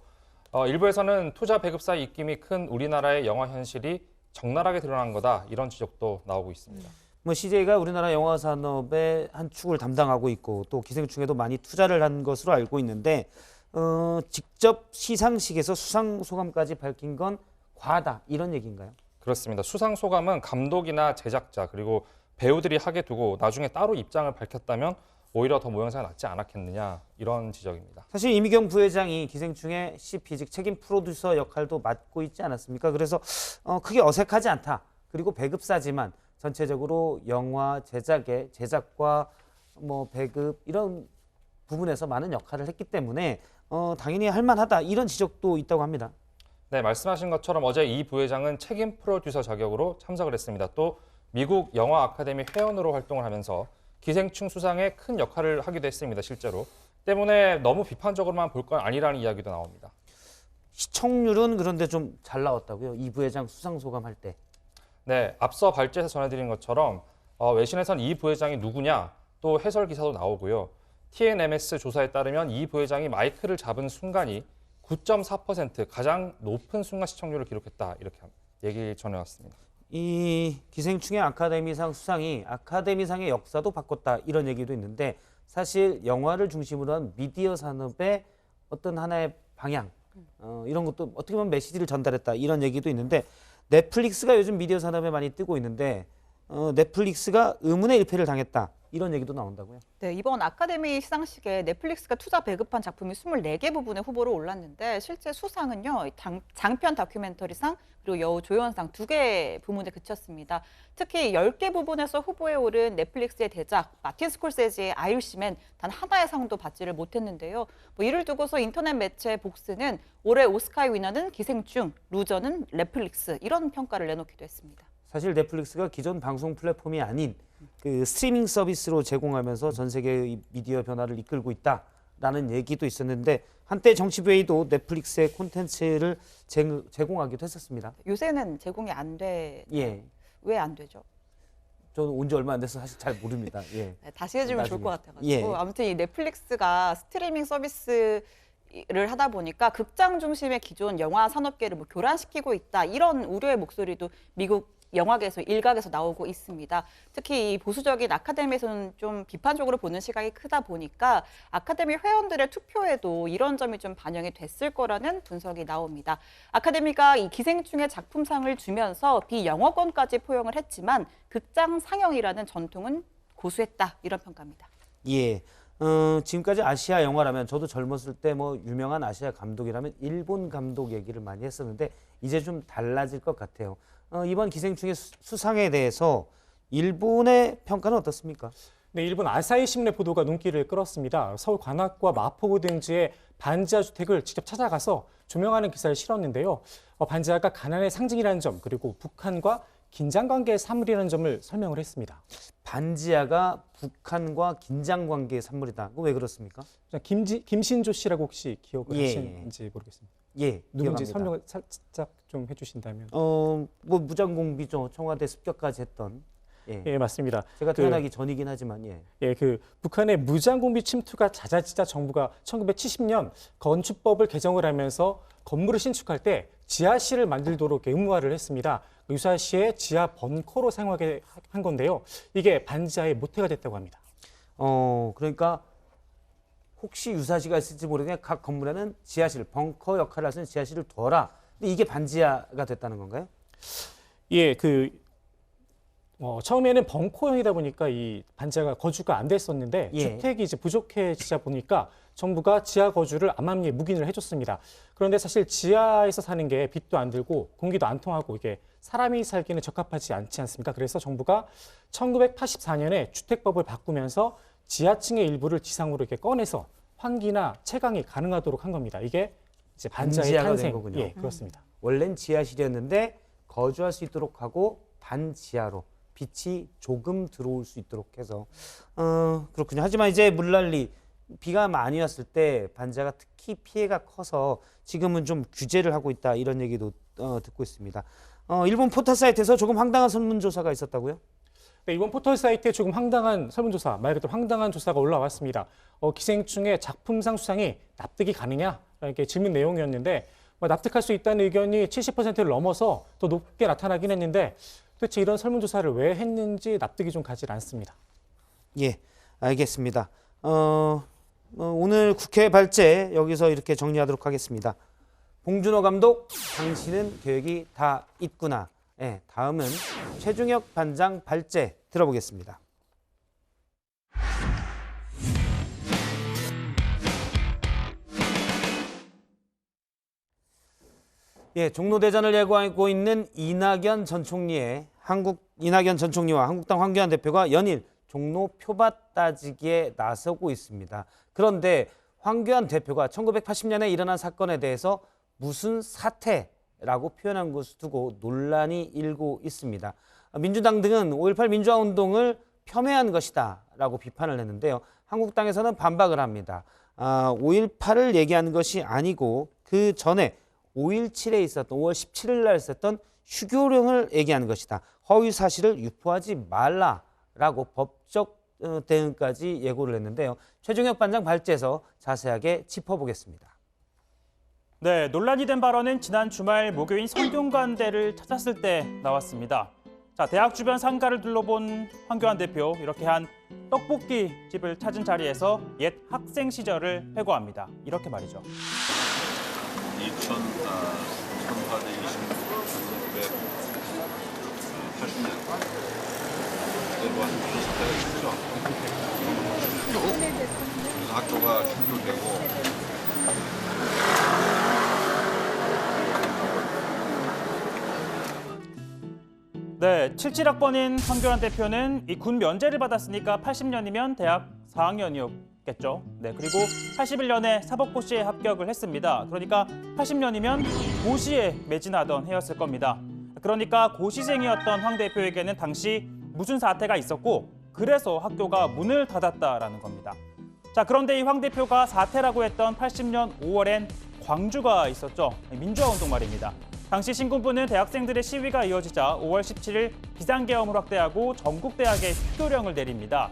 일부에서는 투자 배급사의 입김이 큰 우리나라의 영화 현실이 적나라하게 드러난 거다 이런 지적도 나오고 있습니다. 뭐 CJ가 우리나라 영화 산업의 한 축을 담당하고 있고 또 기생충에도 많이 투자를 한 것으로 알고 있는데 직접 시상식에서 수상 소감까지 밝힌 건 과하다 이런 얘기인가요? 그렇습니다. 수상 소감은 감독이나 제작자 그리고 배우들이 하게 두고 나중에 따로 입장을 밝혔다면 오히려 더 모양새가 낫지 않았겠느냐 이런 지적입니다. 사실 이미경 부회장이 기생충의 CP직 책임 프로듀서 역할도 맡고 있지 않았습니까? 그래서 크게 어색하지 않다. 그리고 배급사지만 전체적으로 영화 제작의 제작과 뭐 배급 이런 부분에서 많은 역할을 했기 때문에 당연히 할만하다 이런 지적도 있다고 합니다. 네, 말씀하신 것처럼 어제 이 부회장은 책임 프로듀서 자격으로 참석을 했습니다. 또 미국 영화 아카데미 회원으로 활동을 하면서 기생충 수상에 큰 역할을 하기도 했습니다. 실제로. 때문에 너무 비판적으로만 볼 건 아니라는 이야기도 나옵니다. 시청률은 그런데 좀 잘 나왔다고요? 이 부회장 수상 소감할 때. 네, 앞서 발제해서 전해드린 것처럼 외신에선 이 부회장이 누구냐 또 해설 기사도 나오고요. TNMS 조사에 따르면 이 부회장이 마이크를 잡은 순간이 9.4% 가장 높은 순간 시청률을 기록했다 이렇게 얘기 전해왔습니다. 이 기생충의 아카데미상 수상이 아카데미상의 역사도 바꿨다 이런 얘기도 있는데 사실 영화를 중심으로 한 미디어 산업의 어떤 하나의 방향 이런 것도 어떻게 보면 메시지를 전달했다 이런 얘기도 있는데 넷플릭스가 요즘 미디어 산업에 많이 뜨고 있는데 넷플릭스가 의문의 일패를 당했다 이런 얘기도 나온다고요? 네, 이번 아카데미 시상식에 넷플릭스가 투자 배급한 작품이 24개 부분에 후보로 올랐는데 실제 수상은요. 장편 다큐멘터리상 그리고 여우 조연상 2개 부문에 그쳤습니다. 특히 10개 부분에서 후보에 오른 넷플릭스의 대작 마틴 스콜세지의 아이리시맨 단 하나의 상도 받지를 못했는데요. 뭐 이를 두고서 인터넷 매체 복스는 올해 오스카의 위너는 기생충, 루저는 넷플릭스 이런 평가를 내놓기도 했습니다. 사실 넷플릭스가 기존 방송 플랫폼이 아닌 그 스트리밍 서비스로 제공하면서 전 세계의 미디어 변화를 이끌고 있다라는 얘기도 있었는데 한때 정치부회의도 넷플릭스의 콘텐츠를 제공하기도 했었습니다. 요새는 제공이 안 돼. 예. 왜 안 되죠? 저는 온 지 얼마 안 돼서 사실 잘 모릅니다. 예. 네, 다시 해주면 좋을 것 같아가지고 예. 아무튼 이 넷플릭스가 스트리밍 서비스를 하다 보니까 극장 중심의 기존 영화 산업계를 뭐 교란시키고 있다 이런 우려의 목소리도 미국 영화계에서 일각에서 나오고 있습니다. 특히 이 보수적인 아카데미에서는 좀 비판적으로 보는 시각이 크다 보니까 아카데미 회원들의 투표에도 이런 점이 좀 반영이 됐을 거라는 분석이 나옵니다. 아카데미가 이 기생충의 작품상을 주면서 비영어권까지 포용을 했지만 극장 상영이라는 전통은 고수했다 이런 평가입니다. 예. 지금까지 아시아 영화라면 저도 젊었을 때 뭐 유명한 아시아 감독이라면 일본 감독 얘기를 많이 했었는데 이제 좀 달라질 것 같아요. 이번 기생충의 수상에 대해서 일본의 평가는 어떻습니까? 네, 일본 아사히 신문의 보도가 눈길을 끌었습니다. 서울 관악구와 마포구 등지의 반지하 주택을 직접 찾아가서 조명하는 기사를 실었는데요. 반지하가 가난의 상징이라는 점 그리고 북한과 긴장관계의 산물이라는 점을 설명을 했습니다. 반지하가 북한과 긴장관계의 산물이다. 왜 그렇습니까? 김신조 씨라고 혹시 기억을 예, 하시는지 모르겠습니다. 예, 누군지 기억합니다. 설명을 살짝 좀 해주신다면. 뭐 무장공비죠. 청와대 습격까지 했던. 예, 맞습니다. 제가 태어나기 전이긴 하지만 예, 그 북한의 무장공비 침투가 잦아지자 정부가 1970년 건축법을 개정을 하면서 건물을 신축할 때 지하실을 만들도록 의무화를 했습니다. 유사시에 지하 벙커로 사용하게 한 건데요. 이게 반지하의 모태가 됐다고 합니다. 그러니까 혹시 유사시가 있을지 모르겠는데 각 건물에는 지하실, 벙커 역할을 할 수 있는 지하실을 둬라. 근데 이게 반지하가 됐다는 건가요? 예, 처음에는 벙커형이다 보니까 이 반지하가 거주가 안 됐었는데 주택이 이제 부족해지다 보니까 정부가 지하 거주를 암암리에 묵인을 해줬습니다. 그런데 사실 지하에서 사는 게 빛도 안 들고 공기도 안 통하고 이게 사람이 살기는 적합하지 않지 않습니까? 그래서 정부가 1984년에 주택법을 바꾸면서 지하층의 일부를 지상으로 이렇게 꺼내서 환기나 채광이 가능하도록 한 겁니다. 이게 이제 반지하의 탄생. 된 거군요. 예, 그렇습니다. 원래는 지하실이었는데 거주할 수 있도록 하고 반지하로 빛이 조금 들어올 수 있도록 해서 그렇군요. 하지만 이제 물난리 비가 많이 왔을 때 반지하가 특히 피해가 커서 지금은 좀 규제를 하고 있다 이런 얘기도 듣고 있습니다. 일본 포털 사이트에서 조금 황당한 설문조사가 있었다고요? 네, 이번 포털 사이트에 조금 황당한 설문조사, 말 그대로 황당한 조사가 올라왔습니다. 기생충의 작품상 수상이 납득이 가느냐? 이렇게 질문 내용이었는데 납득할 수 있다는 의견이 70%를 넘어서 더 높게 나타나긴 했는데 도대체 이런 설문조사를 왜 했는지 납득이 좀 가지 않습니다. 예, 알겠습니다. 오늘 국회 발제 여기서 이렇게 정리하도록 하겠습니다. 봉준호 감독, 당신은 계획이 다 있구나. 예, 다음은 최중혁 반장 발제 들어보겠습니다. 예, 종로대전을 예고하고 있는 이낙연 전 총리와 한국당 황교안 대표가 연일 종로 표밭 따지기에 나서고 있습니다. 그런데 황교안 대표가 1980년에 일어난 사건에 대해서 무슨 사태라고 표현한 것을 두고 논란이 일고 있습니다. 민주당 등은 5.18 민주화운동을 폄훼한 것이다 라고 비판을 했는데요. 한국당에서는 반박을 합니다. 5.18을 얘기하는 것이 아니고 그 전에 5.17에 있었던 5월 17일 날 있었던 휴교령을 얘기하는 것이다. 허위 사실을 유포하지 말라라고 법적 대응까지 예고를 했는데요. 최중혁 반장 발제에서 자세하게 짚어보겠습니다. 네, 논란이 된 발언은 지난 주말 모교인 성균관대를 찾았을 때 나왔습니다. 자, 대학 주변 상가를 둘러본 황교안 대표, 이렇게 한 떡볶이 집을 찾은 자리에서 옛 학생 시절을 회고합니다. 이렇게 말이죠. 1980년 그때도 한 무슨 사태가 있었죠. 그래서 학교가 휴교되고 네, 77학번인 황교안 대표는 이 군 면제를 받았으니까 80년이면 대학 4학년이었겠죠. 네, 그리고 81년에 사법고시에 합격을 했습니다. 그러니까 80년이면 고시에 매진하던 해였을 겁니다. 그러니까 고시생이었던 황 대표에게는 당시 무슨 사태가 있었고 그래서 학교가 문을 닫았다라는 겁니다. 자, 그런데 이 황 대표가 사태라고 했던 80년 5월엔 광주가 있었죠. 민주화운동 말입니다. 당시 신군부는 대학생들의 시위가 이어지자 5월 17일 비상계엄을 확대하고 전국대학에 휴교령을 내립니다.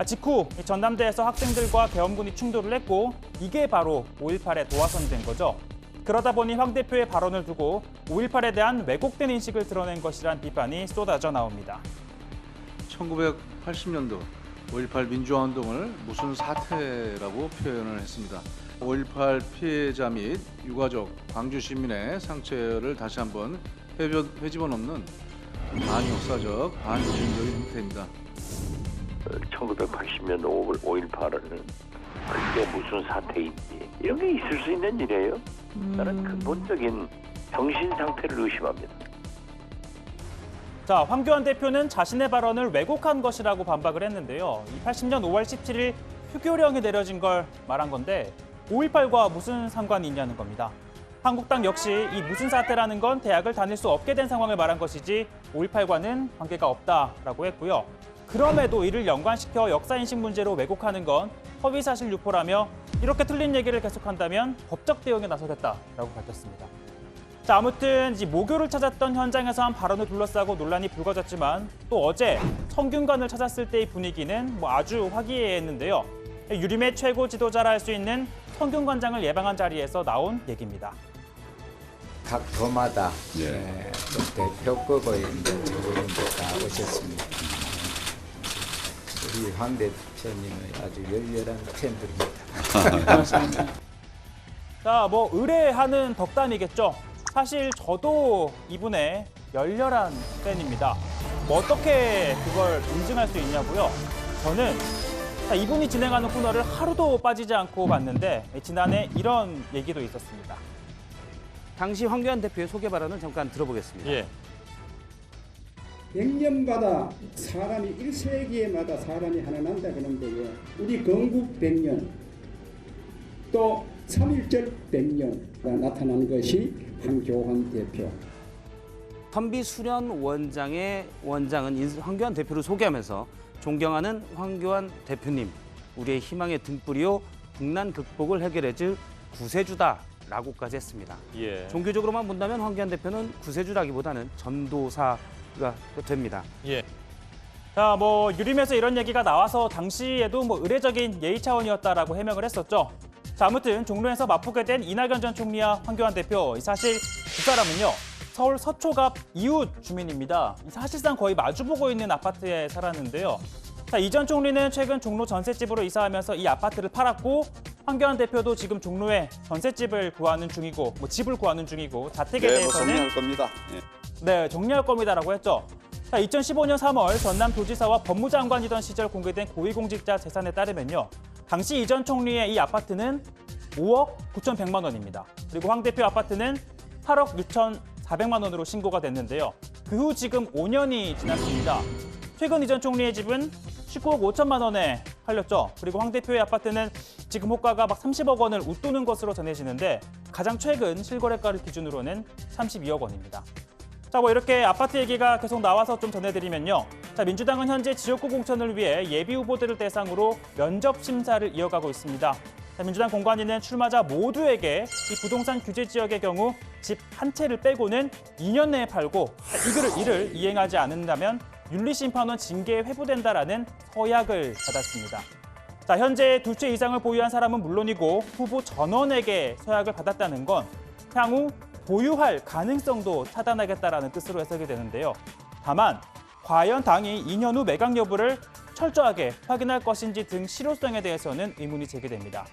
직후 전남대에서 학생들과 계엄군이 충돌을 했고 이게 바로 5.18의 도화선이 된 거죠. 그러다 보니 황 대표의 발언을 두고 5.18에 대한 왜곡된 인식을 드러낸 것이란 비판이 쏟아져 나옵니다. 1980년도 5.18 민주화운동을 무슨 사태라고 표현을 했습니다. 5.18 피해자 및 유가족, 광주 시민의 상처를 다시 한번 회집어 놓는 반역사적, 반인륜적인 행태입니다. 1980년 5.18을 그게 무슨 사태인지 이런 게 있을 수 있는 일이에요? 나는 근본적인 정신 상태를 의심합니다. 자, 황교안 대표는 자신의 발언을 왜곡한 것이라고 반박을 했는데요. 80년 5월 17일 휴교령이 내려진 걸 말한 건데 5.18과 무슨 상관이 있냐는 겁니다. 한국당 역시 이 무슨 사태라는 건 대학을 다닐 수 없게 된 상황을 말한 것이지 5.18과는 관계가 없다라고 했고요. 그럼에도 이를 연관시켜 역사인식 문제로 왜곡하는 건 허위사실 유포라며 이렇게 틀린 얘기를 계속한다면 법적 대응에 나서겠다라고 밝혔습니다. 자, 아무튼 이 모교를 찾았던 현장에서 한 발언을 둘러싸고 논란이 불거졌지만 또 어제 성균관을 찾았을 때의 분위기는 아주 화기애애했는데요. 유림의 최고 지도자라 할 수 있는 성균관장을 예방한 자리에서 나온 얘기입니다. 각 도마다 또 대표급의 저분들 다 오셨습니다. 우리 황 대표님의 아주 열렬한 팬들입니다. 감사합니다. 자, 의뢰하는 덕담이겠죠. 사실 저도 이분의 열렬한 팬입니다. 어떻게 그걸 인증할 수 있냐고요? 저는 이분이 진행하는 코너를 하루도 빠지지 않고 봤는데 지난해 이런 얘기도 있었습니다. 당시 황교안 대표의 소개 발언을 잠깐 들어보겠습니다. 예. 100년마다 사람이 1세기에마다 사람이 하나 난다 그러는데요. 우리 건국 100년 또 3.1절 100년가 나타난 것이 황교안 대표. 선비수련 원장은 황교안 대표를 소개하면서 존경하는 황교안 대표님, 우리의 희망의 등불이요 국난 극복을 해결해줄 구세주다라고까지 했습니다. 예. 종교적으로만 본다면 황교안 대표는 구세주라기보다는 전도사가 됩니다. 예. 자, 자, 뭐 유림에서 이런 얘기가 나와서 당시에도 뭐 의례적인 예의 차원이었다라고 해명을 했었죠. 자, 아무튼 종로에서 맞붙게 된 이낙연 전 총리와 황교안 대표, 사실 두 사람은요. 서울 서초갑 이웃 주민입니다. 사실상 거의 마주보고 있는 아파트에 살았는데요. 자, 이 전 총리는 최근 종로 전셋집으로 이사하면서 이 아파트를 팔았고 황교안 대표도 지금 종로에 전셋집을 구하는 중이고 뭐 집을 구하는 중이고 자택에 대해서는 정리할 겁니다. 네, 정리할 겁니다라고 했죠. 자, 2015년 3월 전남 도지사와 법무장관이던 시절 공개된 고위공직자 재산에 따르면요. 당시 이 전 총리의 이 아파트는 5억 9,100만 원입니다. 그리고 황 대표 아파트는 8억 6,400만 원으로 신고가 됐는데요. 그 후 지금 5년이 지났습니다. 최근 이 전 총리의 집은 19억 5천만 원에 팔렸죠. 그리고 황 대표의 아파트는 지금 호가가 막 30억 원을 웃도는 것으로 전해지는데 가장 최근 실거래가를 기준으로는 32억 원입니다. 자, 뭐 이렇게 아파트 얘기가 계속 나와서 좀 전해드리면요. 자, 민주당은 현재 지역구 공천을 위해 예비 후보들을 대상으로 면접 심사를 이어가고 있습니다. 자, 민주당 공관위는 출마자 모두에게 이 부동산 규제 지역의 경우 집 한 채를 빼고는 2년 내에 팔고 이를 이행하지 않는다면 윤리심판원 징계에 회부된다라는 서약을 받았습니다. 자, 현재 2채 이상을 보유한 사람은 물론이고 후보 전원에게 서약을 받았다는 건 향후 보유할 가능성도 차단하겠다라는 뜻으로 해석이 되는데요. 다만 과연 당이 2년 후 매각 여부를 철저하게 확인할 것인지 등 실효성에 대해서는 의문이 제기됩니다.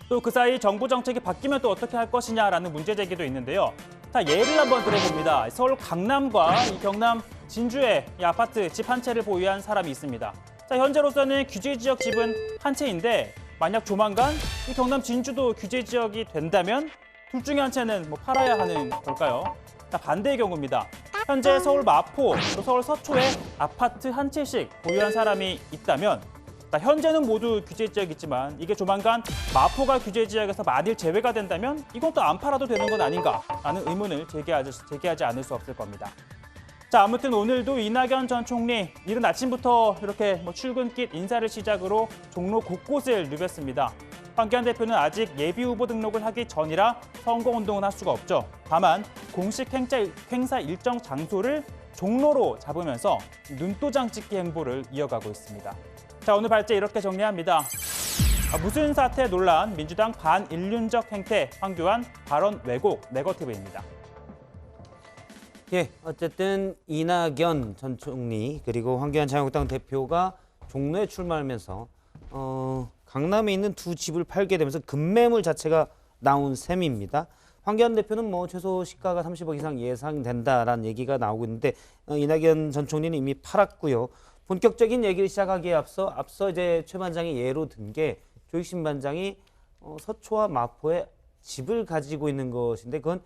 또 그 사이 정부 정책이 바뀌면 또 어떻게 할 것이냐라는 문제 제기도 있는데요. 자, 예를 한번 들어봅니다. 서울 강남과 이 경남 진주에 이 아파트 집 한 채를 보유한 사람이 있습니다. 자, 현재로서는 규제 지역 집은 한 채인데 만약 조만간 이 경남 진주도 규제 지역이 된다면 둘 중에 한 채는 뭐 팔아야 하는 걸까요? 자, 반대의 경우입니다. 현재 서울 마포, 또 서울 서초에 아파트 한 채씩 보유한 사람이 있다면 자, 현재는 모두 규제 지역이지만 이게 조만간 마포가 규제 지역에서 만일 제외가 된다면 이건 또 안 팔아도 되는 건 아닌가라는 의문을 제기하지 않을 수 없을 겁니다. 자, 아무튼 오늘도 이낙연 전 총리 이른 아침부터 이렇게 뭐 출근길 인사를 시작으로 종로 곳곳을 누볐습니다. 황교안 대표는 아직 예비 후보 등록을 하기 전이라 선거운동은 할 수가 없죠. 다만 공식 행사 일정 장소를 종로로 잡으면서 눈도장 찍기 행보를 이어가고 있습니다. 자, 오늘 발제 이렇게 정리합니다. 무슨 사태 논란, 민주당 반인륜적 행태, 황교안 발언 왜곡, 네거티브입니다. 예, 어쨌든 이낙연 전 총리 그리고 황교안 자유한국당 대표가 종로에 출마하면서 강남에 있는 두 집을 팔게 되면서 급매물 자체가 나온 셈입니다. 황교안 대표는 뭐 최소 시가가 30억 이상 예상된다라는 얘기가 나오고 있는데 이낙연 전 총리는 이미 팔았고요. 본격적인 얘기를 시작하기에 앞서 이제 최 반장이 예로 든 게 조익신 반장이 서초와 마포에 집을 가지고 있는 것인데 그건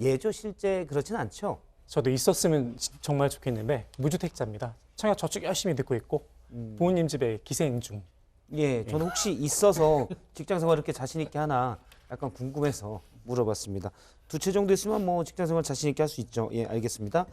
예죠. 실제 그렇진 않죠. 저도 있었으면 정말 좋겠는데 무주택자입니다. 청약 저축 열심히 듣고 있고 부모님 집에 기생 중. 예, 저는 혹시 있어서 직장 생활 이렇게 자신 있게 하나 약간 궁금해서 물어봤습니다. 두 채 정도 있으면 뭐 직장 생활 자신 있게 할 수 있죠. 예, 알겠습니다.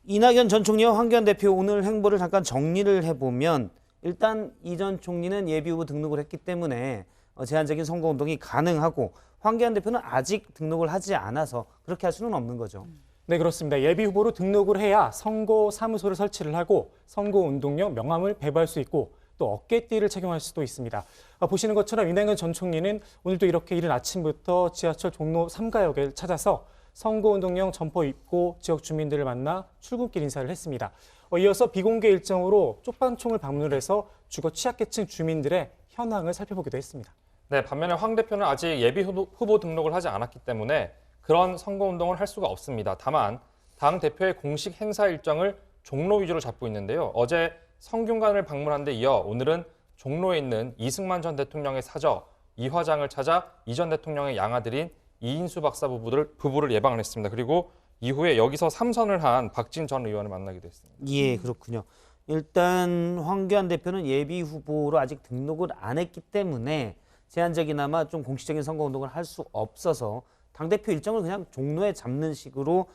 이낙연 전 총리와 황교안 대표 오늘 행보를 잠깐 정리를 해보면 일단 이 전 총리는 예비후보 등록을 했기 때문에 제한적인 선거운동이 가능하고 황교안 대표는 아직 등록을 하지 않아서 그렇게 할 수는 없는 거죠. 네, 그렇습니다. 예비후보로 등록을 해야 선거사무소를 설치를 하고 선거운동용 명함을 배부할 수 있고 또 어깨띠를 착용할 수도 있습니다. 보시는 것처럼 이낙연 전 총리는 오늘도 이렇게 이른 아침부터 지하철 종로 3가역을 찾아서 선거운동용 점퍼 입고 지역 주민들을 만나 출근길 인사를 했습니다. 이어서 비공개 일정으로 쪽방촌을 방문을 해서 주거 취약계층 주민들의 현황을 살펴보기도 했습니다. 네, 반면에 황 대표는 아직 예비 후보 등록을 하지 않았기 때문에 그런 선거운동을 할 수가 없습니다. 다만 당 대표의 공식 행사 일정을 종로 위주로 잡고 있는데요. 어제 성균관을 방문한 데 이어 오늘은 종로에 있는 이승만 전 대통령의 사저 이 화장을 찾아 이 전 대통령의 양아들인 이인수 박사 부부를 예방을 했습니다. 그리고 이후에 여기서 3선을 한 박진 전 의원을 만나기도 했습니다. 예, 그렇군요. 일단 황교안 대표는 예비 후보로 아직 등록을 안 했기 때문에 제한적이나마 좀 공식적인 선거운동을 할 수 없어서 당대표 일정을 그냥 종로에 잡는 식으로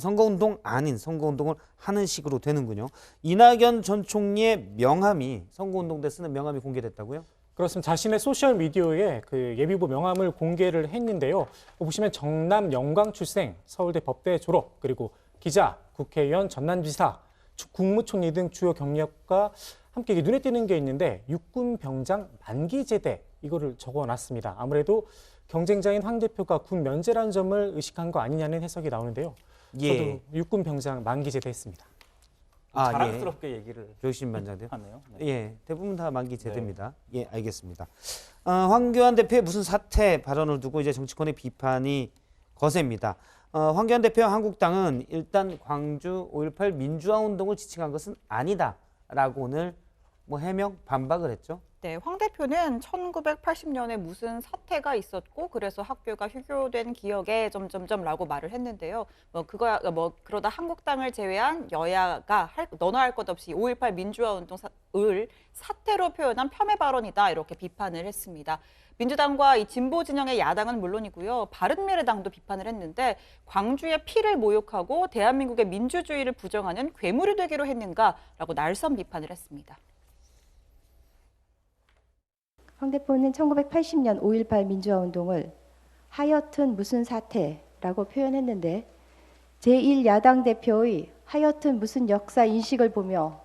선거운동 아닌 선거운동을 하는 식으로 되는군요. 이낙연 전 총리의 명함이 선거운동 때 쓰는 명함이 공개됐다고요? 그렇습니다. 자신의 소셜미디어에 그 예비후보 명함을 공개를 했는데요. 보시면 정남 영광 출생, 서울대 법대 졸업, 그리고 기자, 국회의원, 전남지사, 국무총리 등 주요 경력과 함께 눈에 띄는 게 있는데 육군 병장 만기 제대 이거를 적어놨습니다. 아무래도 경쟁자인 황 대표가 군 면제라는 점을 의식한 거 아니냐는 해석이 나오는데요. 예. 저도 육군 병장 만기 제대 했습니다. 자랑스럽게 얘기를 조심 반장님. 하네요. 예, 대부분 다 만기 제대입니다. 예, 알겠습니다. 황교안 대표의 무슨 사태 발언을 두고 이제 정치권의 비판이 거셉니다. 황교안 대표와 한국당은 일단 광주 5.18 민주화 운동을 지칭한 것은 아니다라고 오늘 해명 반박을 했죠. 네, 황 대표는 1980년에 무슨 사태가 있었고 그래서 학교가 휴교된 기억에 점점점라고 말을 했는데요. 그러다 한국당을 제외한 여야가 너나 할 것 없이 5.18 민주화 운동을 사태로 표현한 폄훼 발언이다 이렇게 비판을 했습니다. 민주당과 이 진보 진영의 야당은 물론이고요. 바른미래당도 비판을 했는데 광주의 피를 모욕하고 대한민국의 민주주의를 부정하는 괴물이 되기로 했는가라고 날선 비판을 했습니다. 황 대표는 1980년 5.18 민주화 운동을 하여튼 무슨 사태라고 표현했는데 제1야당 대표의 하여튼 무슨 역사 인식을 보며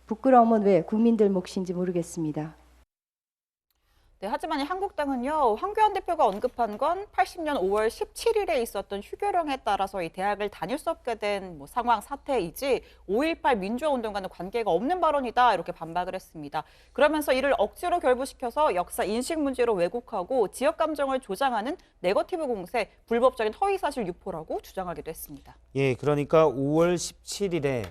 부끄러움은 왜 국민들 몫인지 모르겠습니다. 네, 하지만 이 한국당은요, 황교안 대표가 언급한 건 80년 5월 17일에 있었던 휴교령에 따라서 이 대학을 다닐 수 없게 된 상황 사태이지 5.18 민주화 운동과는 관계가 없는 발언이다 이렇게 반박을 했습니다. 그러면서 이를 억지로 결부시켜서 역사 인식 문제로 왜곡하고 지역 감정을 조장하는 네거티브 공세, 불법적인 허위 사실 유포라고 주장하기도 했습니다. 예, 그러니까 5월 17일에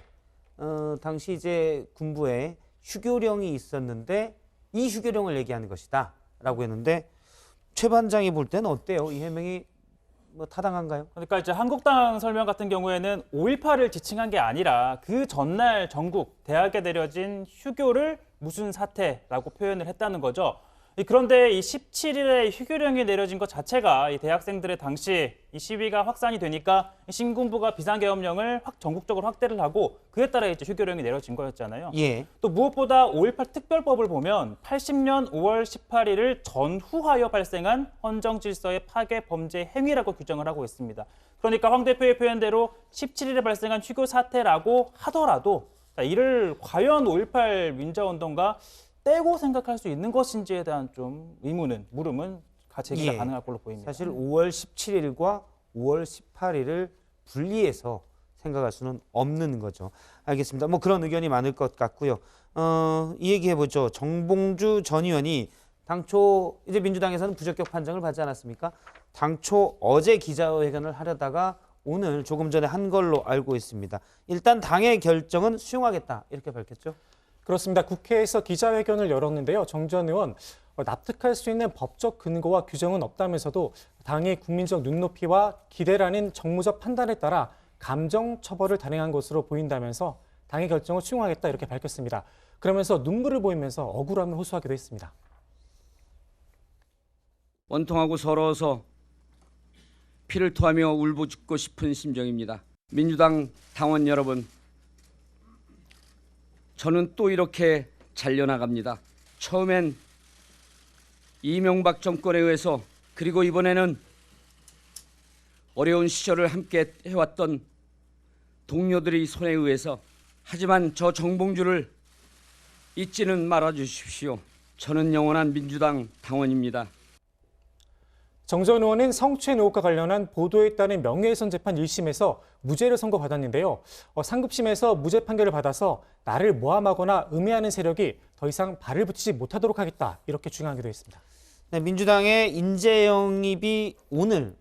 당시 이제 군부에 휴교령이 있었는데 이 휴교령을 얘기하는 것이다. 라고 했는데 최 반장이 볼 때는 어때요? 이 해명이 타당한가요? 그러니까 이제 한국당 설명 같은 경우에는 5.18을 지칭한 게 아니라 그 전날 전국 대학에 내려진 휴교를 무슨 사태라고 표현을 했다는 거죠. 그런데 이 17일에 휴교령이 내려진 것 자체가 이 대학생들의 당시 이 시위가 확산이 되니까 신군부가 비상계엄령을 전국적으로 확대를 하고 그에 따라 이제 휴교령이 내려진 거였잖아요. 예. 또 무엇보다 5.18 특별법을 보면 80년 5월 18일을 전후하여 발생한 헌정 질서의 파괴 범죄 행위라고 규정을 하고 있습니다. 그러니까 황 대표의 표현대로 17일에 발생한 휴교 사태라고 하더라도 이를 과연 5.18 민주화운동과 떼고 생각할 수 있는 것인지에 대한 좀 물음은 제기가 가능할 걸로 보입니다. 사실 5월 17일과 5월 18일을 분리해서 생각할 수는 없는 거죠. 알겠습니다. 그런 의견이 많을 것 같고요. 이 얘기 해보죠. 정봉주 전 의원이 당초 이제 민주당에서는 부적격 판정을 받지 않았습니까? 당초 어제 기자회견을 하려다가 오늘 조금 전에 한 걸로 알고 있습니다. 일단 당의 결정은 수용하겠다 이렇게 밝혔죠. 그렇습니다. 국회에서 기자회견을 열었는데요. 정 전 의원 납득할 수 있는 법적 근거와 규정은 없다면서도 당의 국민적 눈높이와 기대라는 정무적 판단에 따라 감정 처벌을 단행한 것으로 보인다면서 당의 결정을 수용하겠다 이렇게 밝혔습니다. 그러면서 눈물을 보이면서 억울함을 호소하기도 했습니다. 원통하고 서러워서 피를 토하며 울부짖고 싶은 심정입니다. 민주당 당원 여러분, 저는 또 이렇게 잘려나갑니다. 처음엔 이명박 정권에 의해서 그리고 이번에는 어려운 시절을 함께 해왔던 동료들의 손에 의해서 하지만 저 정봉주를 잊지는 말아주십시오. 저는 영원한 민주당 당원입니다. 정 전 의원은 성추행 의혹과 관련한 보도에 따른 명예훼손 재판 1심에서 무죄를 선고받았는데요. 상급심에서 무죄 판결을 받아서 나를 모함하거나 음해하는 세력이 더 이상 발을 붙이지 못하도록 하겠다 이렇게 주장하기도 했습니다. 네, 민주당의 인재 영입이 오늘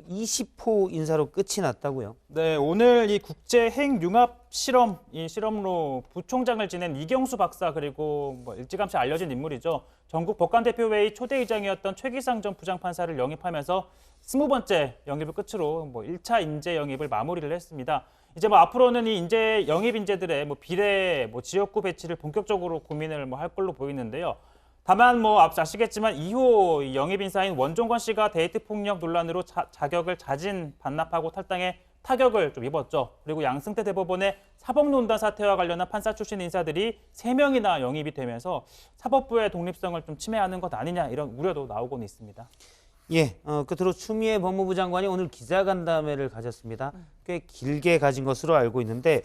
20호 인사로 끝이 났다고요? 네, 오늘 이 국제 핵융합 실험, 이 실험로 부총장을 지낸 이경수 박사 그리고 일찌감치 알려진 인물이죠. 전국 법관대표회의 초대의장이었던 최기상 전 부장판사를 영입하면서 20번째 영입을 끝으로 1차 인재 영입을 마무리를 했습니다. 이제 앞으로는 이 인재 영입 인재들의 비례 지역구 배치를 본격적으로 고민을 할 걸로 보이는데요. 다만 앞서 아시겠지만 2호 영입 인사인 원종건 씨가 데이트 폭력 논란으로 자격을 자진 반납하고 탈당해 타격을 좀 입었죠. 그리고 양승태 대법원의 사법농단 사태와 관련한 판사 출신 인사들이 3명이나 영입이 되면서 사법부의 독립성을 좀 침해하는 것 아니냐 이런 우려도 나오고는 있습니다. 예, 끝으로 추미애 법무부 장관이 오늘 기자간담회를 가졌습니다. 꽤 길게 가진 것으로 알고 있는데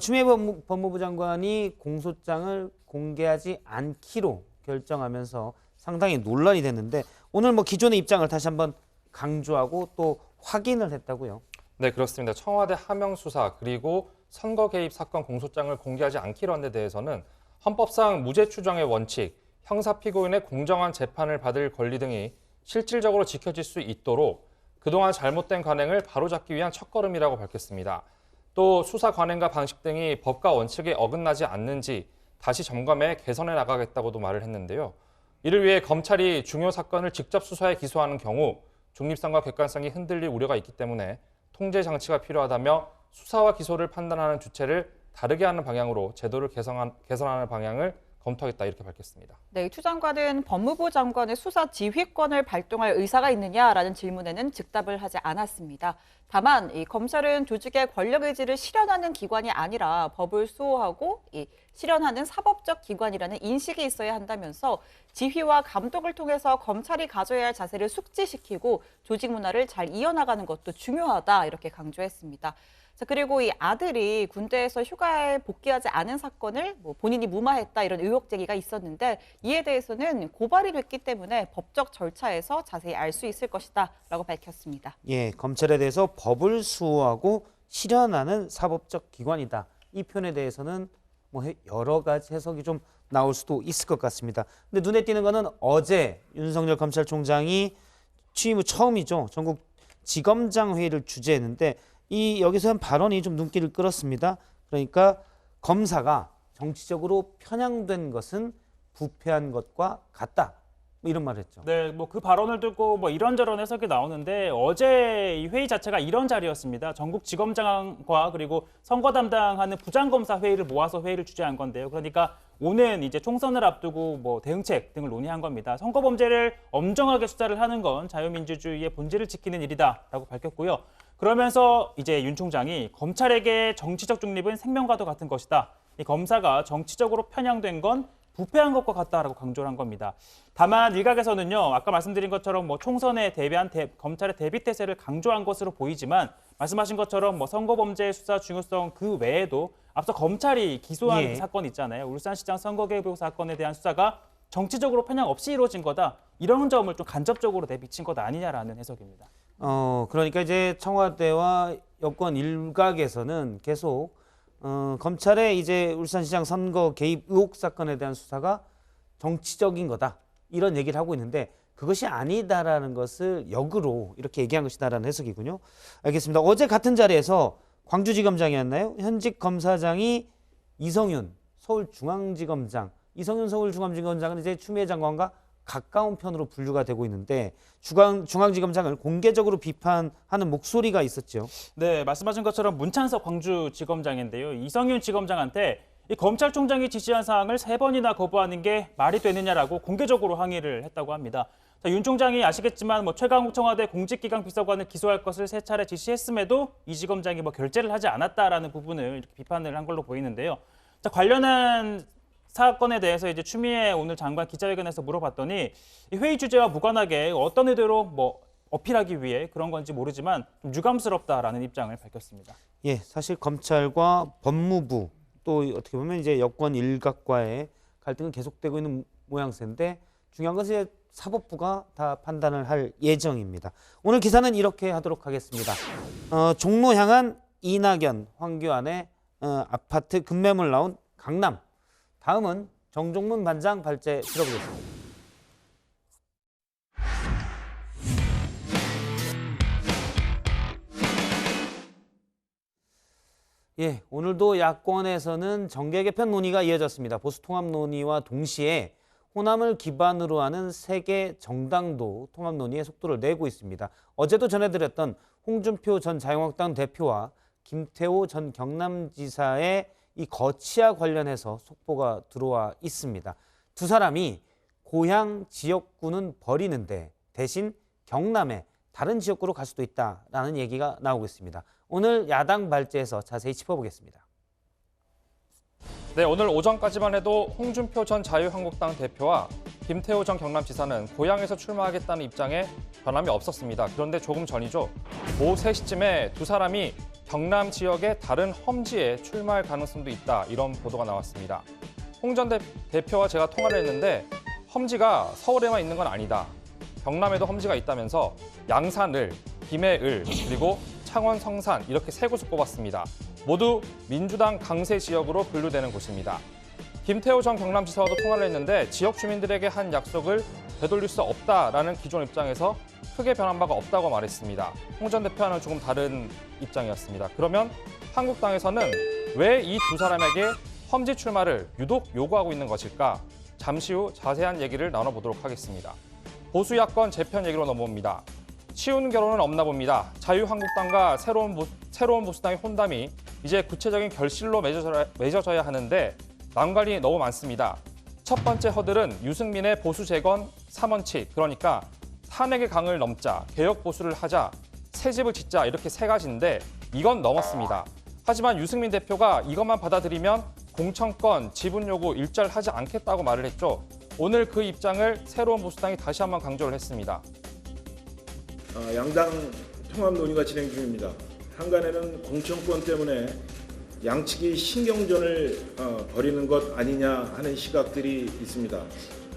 추미애 법무부 장관이 공소장을 공개하지 않기로 결정하면서 상당히 논란이 됐는데 오늘 뭐 기존의 입장을 다시 한번 강조하고 또 확인을 했다고요. 네, 그렇습니다. 청와대 하명 수사 그리고 선거 개입 사건 공소장을 공개하지 않기로 한 데 대해서는 헌법상 무죄 추정의 원칙, 형사 피고인의 공정한 재판을 받을 권리 등이 실질적으로 지켜질 수 있도록 그동안 잘못된 관행을 바로잡기 위한 첫걸음이라고 밝혔습니다. 또 수사 관행과 방식 등이 법과 원칙에 어긋나지 않는지 다시 점검해 개선해 나가겠다고도 말을 했는데요. 이를 위해 검찰이 중요 사건을 직접 수사해 기소하는 경우 중립성과 객관성이 흔들릴 우려가 있기 때문에 통제 장치가 필요하다며 수사와 기소를 판단하는 주체를 다르게 하는 방향으로 제도를 개선하는 방향을 검토하겠다 이렇게 밝혔습니다. 네, 추 장관은 법무부 장관의 수사 지휘권을 발동할 의사가 있느냐라는 질문에는 즉답을 하지 않았습니다. 다만 이 검찰은 조직의 권력 의지를 실현하는 기관이 아니라 법을 수호하고 실현하는 사법적 기관이라는 인식이 있어야 한다면서 지휘와 감독을 통해서 검찰이 가져야 할 자세를 숙지시키고 조직 문화를 잘 이어나가는 것도 중요하다 이렇게 강조했습니다. 자, 그리고 이 아들이 군대에서 휴가에 복귀하지 않은 사건을 본인이 무마했다 이런 의혹 제기가 있었는데 이에 대해서는 고발이 됐기 때문에 법적 절차에서 자세히 알 수 있을 것이다 라고 밝혔습니다. 예, 검찰에 대해서 법을 수호하고 실현하는 사법적 기관이다. 이 표현에 대해서는 뭐 여러 가지 해석이 좀 나올 수도 있을 것 같습니다. 근데 눈에 띄는 거는 어제 윤석열 검찰총장이 취임 후 처음이죠. 전국 지검장 회의를 주재했는데 여기서 한 발언이 좀 눈길을 끌었습니다. 그러니까 검사가 정치적으로 편향된 것은 부패한 것과 같다. 뭐 이런 말을 했죠. 네, 뭐 그 발언을 듣고 뭐 이런저런 해석이 나오는데 어제 이 회의 자체가 이런 자리였습니다. 전국 지검장과 그리고 선거 담당하는 부장검사 회의를 모아서 회의를 주재한 건데요. 그러니까 오는 이제 총선을 앞두고 뭐 대응책 등을 논의한 겁니다. 선거 범죄를 엄정하게 수사를 하는 건 자유민주주의의 본질을 지키는 일이다라고 밝혔고요. 그러면서 이제 윤 총장이 검찰에게 정치적 중립은 생명과도 같은 것이다. 이 검사가 정치적으로 편향된 건 부패한 것과 같다라고 강조를 한 겁니다. 다만 일각에서는요, 아까 말씀드린 것처럼 뭐 총선에 대비한 검찰의 대비 태세를 강조한 것으로 보이지만 말씀하신 것처럼 뭐 선거범죄 수사 중요성 그 외에도 앞서 검찰이 기소한 사건 있잖아요. 울산시장 선거 개입 사건에 대한 수사가 정치적으로 편향 없이 이루어진 거다. 이런 점을 좀 간접적으로 내비친 것 아니냐라는 해석입니다. 그러니까 이제 청와대와 여권 일각에서는 계속 검찰의 이제 울산시장 선거 개입 의혹 사건에 대한 수사가 정치적인 거다. 이런 얘기를 하고 있는데 그것이 아니다라는 것을 역으로 이렇게 얘기한 것이다라는 해석이군요. 알겠습니다. 어제 같은 자리에서 광주지검장이었나요? 현직 검사장이 이성윤 서울중앙지검장. 이성윤 서울중앙지검장은 이제 추미애 장관과 가까운 편으로 분류가 되고 있는데 중앙지검장을 공개적으로 비판하는 목소리가 있었죠. 네, 말씀하신 것처럼 문찬석 광주지검장인데요. 이성윤 지검장한테 이 검찰총장이 지시한 사항을 3번이나 거부하는 게 말이 되느냐라고 공개적으로 항의를 했다고 합니다. 자, 윤 총장이 아시겠지만 뭐 최강욱 청와대 공직기강 비서관을 기소할 것을 3차례 지시했음에도 이 지검장이 뭐 결재를 하지 않았다라는 부분을 이렇게 비판을 한 걸로 보이는데요. 자, 관련한 사건에 대해서 이제 추미애 오늘 장관 기자회견에서 물어봤더니 이 회의 주제와 무관하게 어떤 의도로 뭐 어필하기 위해 그런 건지 모르지만 좀 유감스럽다라는 입장을 밝혔습니다. 예, 사실 검찰과 법무부 또 어떻게 보면 이제 여권 일각과의 갈등은 계속되고 있는 모양새인데 중요한 것은 사법부가 다 판단을 할 예정입니다. 오늘 기사는 이렇게 하도록 하겠습니다. 종로 향한 이낙연, 황교안의 아파트 급매물 나온 강남. 다음은 정종문 반장 발제 들어보겠습니다. 예, 오늘도 야권에서는 정계 개편 논의가 이어졌습니다. 보수 통합 논의와 동시에 호남을 기반으로 하는 세계 정당도 통합 논의에 속도를 내고 있습니다. 어제도 전해드렸던 홍준표 전 자유한국당 대표와 김태호 전 경남지사의 이 거취와 관련해서 속보가 들어와 있습니다. 두 사람이 고향 지역구는 버리는데 대신 경남에 다른 지역구로 갈 수도 있다라는 얘기가 나오고 있습니다. 오늘 야당 발제에서 자세히 짚어보겠습니다. 네, 오늘 오전까지만 해도 홍준표 전 자유한국당 대표와 김태호 전 경남지사는 고향에서 출마하겠다는 입장에 변함이 없었습니다. 그런데 조금 전이죠. 오후 3시쯤에 두 사람이 경남 지역의 다른 험지에 출마할 가능성도 있다. 이런 보도가 나왔습니다. 홍 전 대표와 제가 통화를 했는데 험지가 서울에만 있는 건 아니다. 경남에도 험지가 있다면서 양산을, 김해을, 그리고 창원 성산 이렇게 세 곳을 꼽았습니다. 모두 민주당 강세 지역으로 분류되는 곳입니다. 김태호 전 경남지사와도 통화를 했는데 지역 주민들에게 한 약속을 되돌릴 수 없다라는 기존 입장에서 크게 변한 바가 없다고 말했습니다. 홍 전 대표와는 조금 다른 입장이었습니다. 그러면 한국당에서는 왜 이 두 사람에게 험지 출마를 유독 요구하고 있는 것일까? 잠시 후 자세한 얘기를 나눠보도록 하겠습니다. 보수 야권 재편 얘기로 넘어옵니다. 쉬운 결론은 없나 봅니다. 자유한국당과 새로운 보수당의 혼담이 이제 구체적인 결실로 맺어져야 하는데 난관이 너무 많습니다. 첫 번째 허들은 유승민의 보수 재건 3원칙, 그러니까 탄핵의 강을 넘자, 개혁 보수를 하자, 새 집을 짓자 이렇게 세 가지인데 이건 넘었습니다. 하지만 유승민 대표가 이것만 받아들이면 공천권, 지분 요구 일절하지 않겠다고 말을 했죠. 오늘 그 입장을 새로운 보수당이 다시 한번 강조를 했습니다. 양당 통합 논의가 진행 중입니다. 한간에는 공천권 때문에 양측이 신경전을 벌이는 것 아니냐 하는 시각들이 있습니다.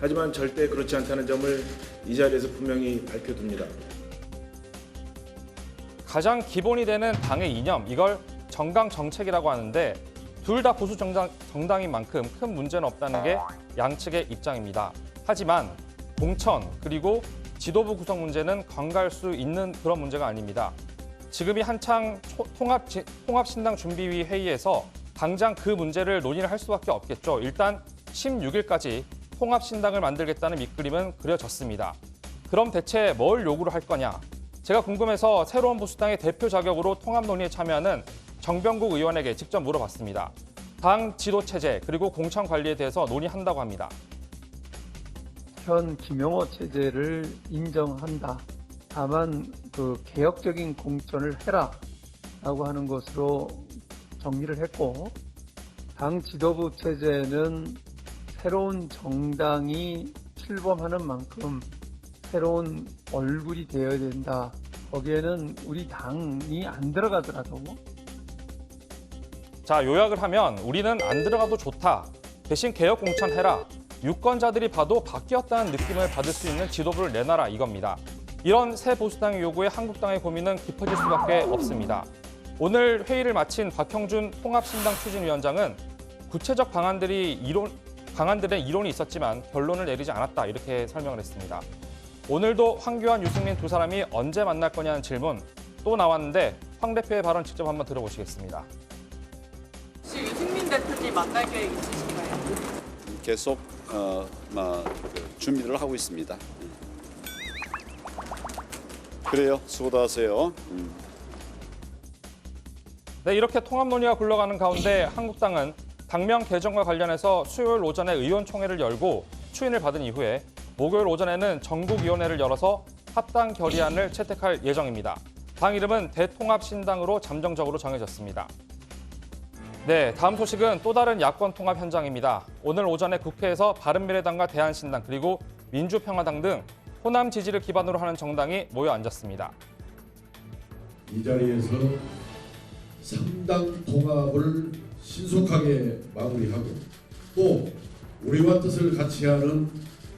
하지만 절대 그렇지 않다는 점을 이 자리에서 분명히 밝혀둡니다. 가장 기본이 되는 당의 이념, 이걸 정강 정책이라고 하는데 둘 다 보수 정당인 만큼 큰 문제는 없다는 게 양측의 입장입니다. 하지만 공천 그리고 지도부 구성 문제는 관가할 수 있는 그런 문제가 아닙니다. 지금이 한창 통합신당 준비위 회의에서 당장 그 문제를 논의를 할 수밖에 없겠죠. 일단 16일까지 통합신당을 만들겠다는 밑그림은 그려졌습니다. 그럼 대체 뭘 요구를 할 거냐? 제가 궁금해서 새로운 보수당의 대표 자격으로 통합 논의에 참여하는 정병국 의원에게 직접 물어봤습니다. 당 지도체제 그리고 공천 관리에 대해서 논의한다고 합니다. 현 김영호 체제를 인정한다. 다만 그 개혁적인 공천을 해라라고 하는 것으로 정리를 했고, 당 지도부 체제는 새로운 정당이 출범하는 만큼 새로운 얼굴이 되어야 된다. 거기에는 우리 당이 안 들어가더라도. 자, 요약을 하면 우리는 안 들어가도 좋다. 대신 개혁 공천해라. 유권자들이 봐도 바뀌었다는 느낌을 받을 수 있는 지도부를 내놔라 이겁니다. 이런 새 보수당의 요구에 한국당의 고민은 깊어질 수밖에 없습니다. 오늘 회의를 마친 박형준 통합신당 추진위원장은 구체적 방안들의 이론이 있었지만 결론을 내리지 않았다 이렇게 설명을 했습니다. 오늘도 황교안, 유승민 두 사람이 언제 만날 거냐는 질문 또 나왔는데 황 대표의 발언 직접 한번 들어보시겠습니다. 혹시 유승민 대표님 만날 계획 있으신가요? 계속 준비를 하고 있습니다. 그래요. 수고도 하세요. 네, 이렇게 통합 논의가 굴러가는 가운데 한국당은 당명 개정과 관련해서 수요일 오전에 의원총회를 열고 추인을 받은 이후에 목요일 오전에는 전국위원회를 열어서 합당 결의안을 채택할 예정입니다. 당 이름은 대통합신당으로 잠정적으로 정해졌습니다. 네, 다음 소식은 또 다른 야권 통합 현장입니다. 오늘 오전에 국회에서 바른미래당과 대한신당 그리고 민주평화당 등 호남 지지를 기반으로 하는 정당이 모여 앉았습니다. 이 자리에서 3당 통합을 신속하게 마무리하고 또 우리와 뜻을 같이 하는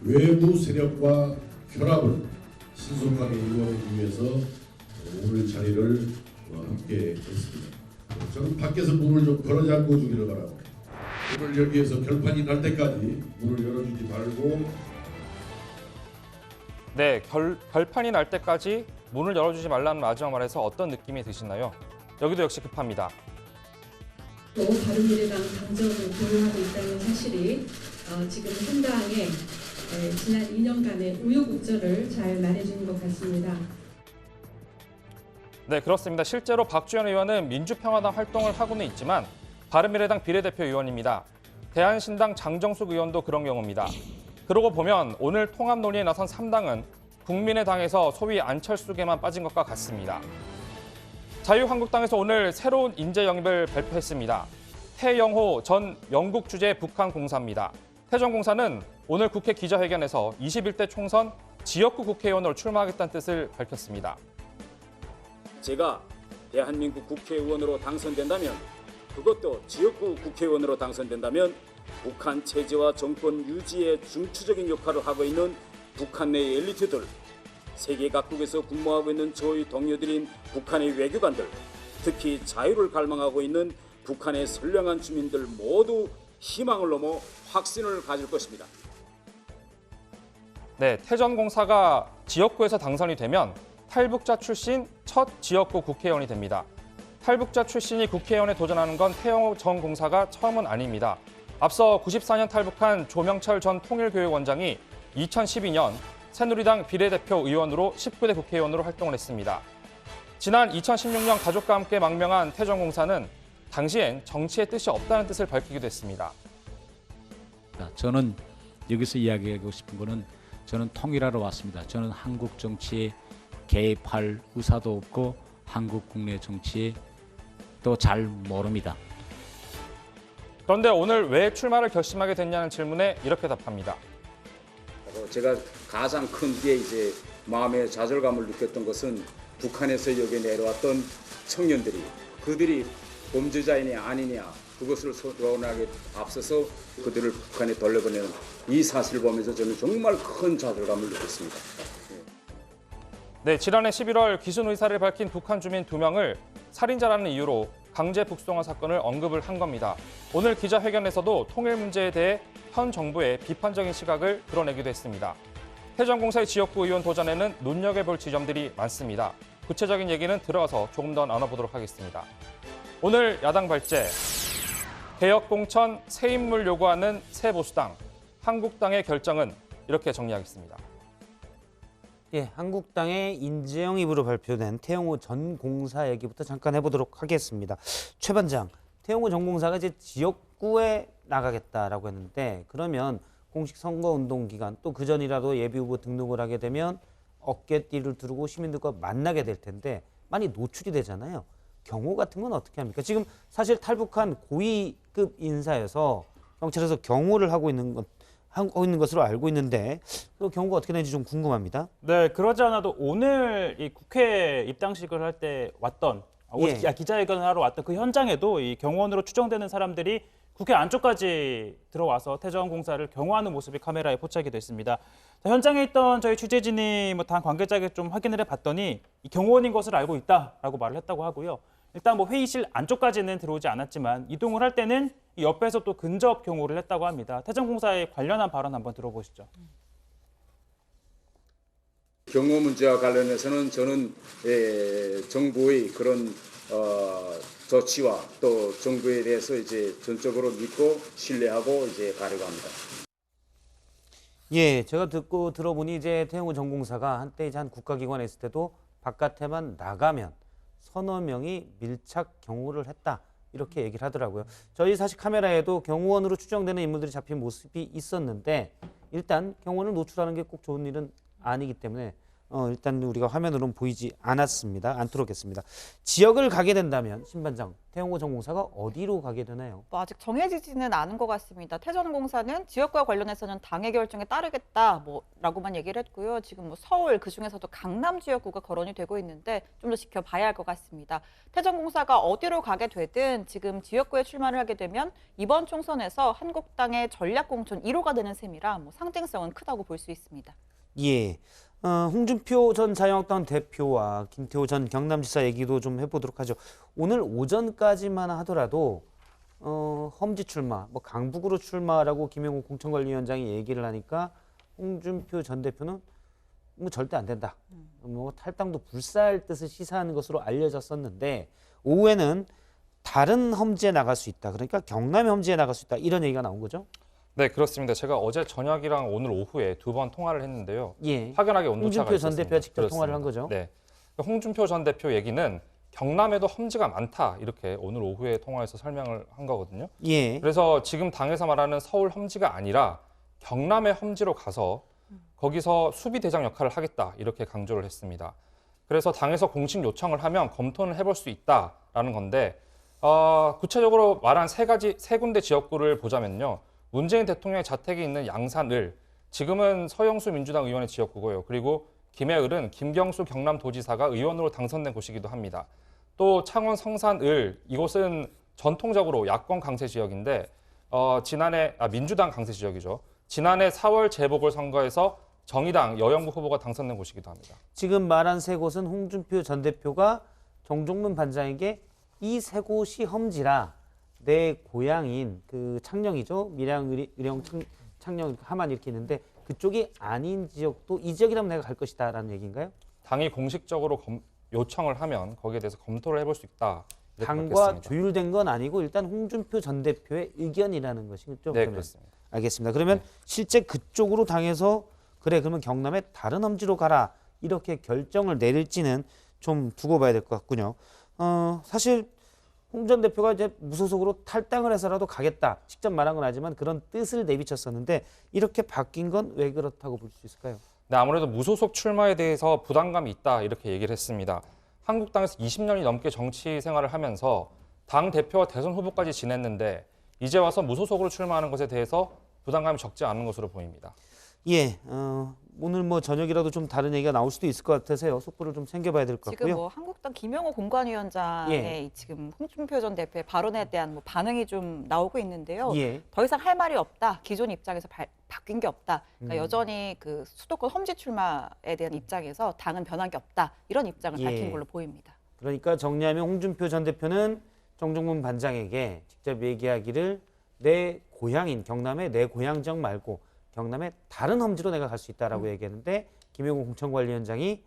외부 세력과 결합을 신속하게 이루어내기 위해서 오늘 자리를 함께 했습니다. 저는 밖에서 문을 좀 걸어 잠궈 주기를 바랍니다. 오늘 여기에서 결판이 날 때까지 문을 열어주지 말고. 네, 결판이 날 때까지 문을 열어주지 말라는 마지막 말에서 어떤 느낌이 드시나요? 여기도 역시 급합니다. 또 바른미래당 당정을 보유하고 있다는 사실이 지금 한당의 지난 2년간의 우여곡절을 잘 말해주는 것 같습니다. 네, 그렇습니다. 실제로 박주현 의원은 민주평화당 활동을 하고는 있지만 바른미래당 비례대표 의원입니다. 대한신당 장정숙 의원도 그런 경우입니다. 그러고 보면 오늘 통합 논의에 나선 3당은 국민의당에서 소위 안철수계만 빠진 것과 같습니다. 자유한국당에서 오늘 새로운 인재 영입을 발표했습니다. 태영호 전 영국 주재 북한 공사입니다. 태전공사는 오늘 국회 기자회견에서 21대 총선 지역구 국회의원으로 출마하겠다는 뜻을 밝혔습니다. 제가 대한민국 국회의원으로 당선된다면, 그것도 지역구 국회의원으로 당선된다면 북한 체제와 정권 유지에 중추적인 역할을 하고 있는 북한 내 엘리트들, 세계 각국에서 근무하고 있는 저희 동료들인 북한의 외교관들, 특히 자유를 갈망하고 있는 북한의 선량한 주민들 모두 희망을 넘어 확신을 가질 것입니다. 네, 태전공사가 지역구에서 당선이 되면 탈북자 출신 첫 지역구 국회의원이 됩니다. 탈북자 출신이 국회의원에 도전하는 건 태영호 전 공사가 처음은 아닙니다. 앞서 94년 탈북한 조명철 전 통일교육원장이 2012년 새누리당 비례대표 의원으로 19대 국회의원으로 활동을 했습니다. 지난 2016년 가족과 함께 망명한 태전공사는 당시엔 정치의 뜻이 없다는 뜻을 밝히기도 했습니다. 저는 여기서 이야기하고 싶은 거는 저는 통일하러 왔습니다. 저는 한국 정치에 개입할 의사도 없고 한국 국내 정치에 또 잘 모릅니다. 그런데 오늘 왜 출마를 결심하게 됐냐는 질문에 이렇게 답합니다. 제가 가장 큰 게 이제 마음의 좌절감을 느꼈던 것은 북한에서 여기 내려왔던 청년들이 그들이 범죄자이냐 아니냐 그것을 소론하게 앞서서 그들을 북한에 돌려보내는 이 사실을 보면서 저는 정말 큰 좌절감을 느꼈습니다. 네, 지난해 11월 귀순 의사를 밝힌 북한 주민 2명을 살인자라는 이유로 강제 북송한 사건을 언급을 한 겁니다. 오늘 기자회견에서도 통일 문제에 대해 현 정부의 비판적인 시각을 드러내기도 했습니다. 태전공사의 지역구 의원 도전에는 눈여겨볼 지점들이 많습니다. 구체적인 얘기는 들어가서 조금 더 나눠보도록 하겠습니다. 오늘 야당 발제, 개혁 공천 새 인물 요구하는 새 보수당, 한국당의 결정은 이렇게 정리하겠습니다. 예, 한국당의 인재영 입으로 발표된 태영호 전 공사 얘기부터 잠깐 해보도록 하겠습니다. 최 반장, 태영호 전 공사가 이제 지역구에 나가겠다라고 했는데 그러면 공식 선거운동 기간 또 그 전이라도 예비후보 등록을 하게 되면 어깨띠를 두르고 시민들과 만나게 될 텐데 많이 노출이 되잖아요. 경호 같은 건 어떻게 합니까? 지금 사실 탈북한 고위급 인사여서 경찰에서 경호를 하고 있는 것으로 알고 있는데 그 경우가 어떻게 되는지 좀 궁금합니다. 네, 그러지 않아도 오늘 이 국회 입당식을 할 때 왔던 기자회견을 하러 왔던 그 현장에도 이 경호원으로 추정되는 사람들이 국회 안쪽까지 들어와서 태전공사를 경호하는 모습이 카메라에 포착이 됐습니다. 자, 현장에 있던 저희 취재진이 당 관계자에게 좀 확인을 해봤더니 이 경호원인 것을 알고 있다라고 말을 했다고 하고요. 일단 회의실 안쪽까지는 들어오지 않았지만 이동을 할 때는 이 옆에서 또 근접 경호를 했다고 합니다. 태전공사에 관련한 발언 한번 들어보시죠. 경호 문제와 관련해서는 저는 정부의 그런 조치와 또 정부에 대해서 이제 전적으로 믿고 신뢰하고 이제 가려고 합니다. 예, 제가 듣고 들어보니 이제 태영호 전 공사가 한때 이제 한 국가기관에 있을 때도 바깥에만 나가면 서너 명이 밀착 경호를 했다. 이렇게 얘기를 하더라고요. 저희 사실 카메라에도 경호원으로 추정되는 인물들이 잡힌 모습이 있었는데 일단 경호원을 노출하는 게 꼭 좋은 일은 아니기 때문에 일단 우리가 화면으로는 보이지 않도록 했습니다. 지역을 가게 된다면 신반장, 태영호 전 공사가 어디로 가게 되나요? 아직 정해지지는 않은 것 같습니다. 태전공사는 지역과 관련해서는 당의 결정에 따르겠다 라고만 얘기를 했고요. 지금 서울 그중에서도 강남 지역구가 거론이 되고 있는데 좀 더 지켜봐야 할 것 같습니다. 태전공사가 어디로 가게 되든 지금 지역구에 출마를 하게 되면 이번 총선에서 한국당의 전략공천 1호가 되는 셈이라 상징성은 크다고 볼 수 있습니다. 예. 홍준표 전 자유한국당 대표와 김태호 전 경남지사 얘기도 좀 해보도록 하죠. 오늘 오전까지만 하더라도 험지 출마, 강북으로 출마라고 김영호 공천관리위원장이 얘기를 하니까 홍준표 전 대표는 절대 안 된다. 탈당도 불사할 뜻을 시사하는 것으로 알려졌었는데 오후에는 다른 험지에 나갈 수 있다. 그러니까 경남의 험지에 나갈 수 있다. 이런 얘기가 나온 거죠. 네, 그렇습니다. 제가 어제 저녁이랑 오늘 오후에 2번 통화를 했는데요. 예. 확연하게 온도차가 홍준표 전 있었습니다. 대표와 직접 그렇습니다. 통화를 한 거죠. 네. 홍준표 전 대표 얘기는 경남에도 험지가 많다. 이렇게 오늘 오후에 통화에서 설명을 한 거거든요. 예. 그래서 지금 당에서 말하는 서울 험지가 아니라 경남의 험지로 가서 거기서 수비 대장 역할을 하겠다. 이렇게 강조를 했습니다. 그래서 당에서 공식 요청을 하면 검토는 해볼 수 있다라는 건데 구체적으로 말한 세 군데 지역구를 보자면요. 문재인 대통령의 자택이 있는 양산을 지금은 서영수 민주당 의원의 지역구고요. 그리고 김해을은 김경수 경남도지사가 의원으로 당선된 곳이기도 합니다. 또 창원 성산을 이곳은 전통적으로 야권 강세 지역인데 민주당 강세 지역이죠. 지난해 4월 재보궐선거에서 정의당 여영구 후보가 당선된 곳이기도 합니다. 지금 말한 세 곳은 홍준표 전 대표가 정종문 반장에게 이 세 곳이 험지라 내 고향인 그 창녕이죠. 밀양, 의령, 창녕, 함안 이렇게 있는데 그쪽이 아닌 지역도 이 지역이라면 내가 갈 것이다라는 얘기인가요? 당이 공식적으로 요청을 하면 거기에 대해서 검토를 해볼 수 있다. 당과 조율된 건 아니고 일단 홍준표 전 대표의 의견이라는 것이죠. 네, 그렇습니다. 알겠습니다. 그러면 실제 그쪽으로 당해서 그래 그러면 경남의 다른 험지로 가라 이렇게 결정을 내릴지는 좀 두고 봐야 될 것 같군요. 사실 홍 전 대표가 이제 무소속으로 탈당을 해서라도 가겠다. 직접 말한 건 아니지만 그런 뜻을 내비쳤었는데 이렇게 바뀐 건 왜 그렇다고 볼 수 있을까요? 네, 아무래도 무소속 출마에 대해서 부담감이 있다 이렇게 얘기를 했습니다. 한국당에서 20년이 넘게 정치 생활을 하면서 당 대표와 대선 후보까지 지냈는데 이제 와서 무소속으로 출마하는 것에 대해서 부담감이 적지 않은 것으로 보입니다. 예, 오늘 뭐 저녁이라도 좀 다른 얘기가 나올 수도 있을 것 같아서요. 속보를 좀 챙겨봐야 될 것 같고요. 지금 뭐 한국당 김영호 공관위원장의 예. 지금 홍준표 전 대표의 발언에 대한 뭐 반응이 좀 나오고 있는데요. 예. 더 이상 할 말이 없다. 기존 입장에서 바뀐 게 없다. 그러니까 여전히 그 수도권 험지 출마에 대한 입장에서 당은 변한 게 없다. 이런 입장을 예. 밝힌 걸로 보입니다. 그러니까 정리하면 홍준표 전 대표는 정종문 반장에게 직접 얘기하기를 내 고향인 경남의 내 고향 지역 말고 경남의 다른 험지로 내가 갈 수 있다라고 얘기했는데 김용호 공천관리위원장이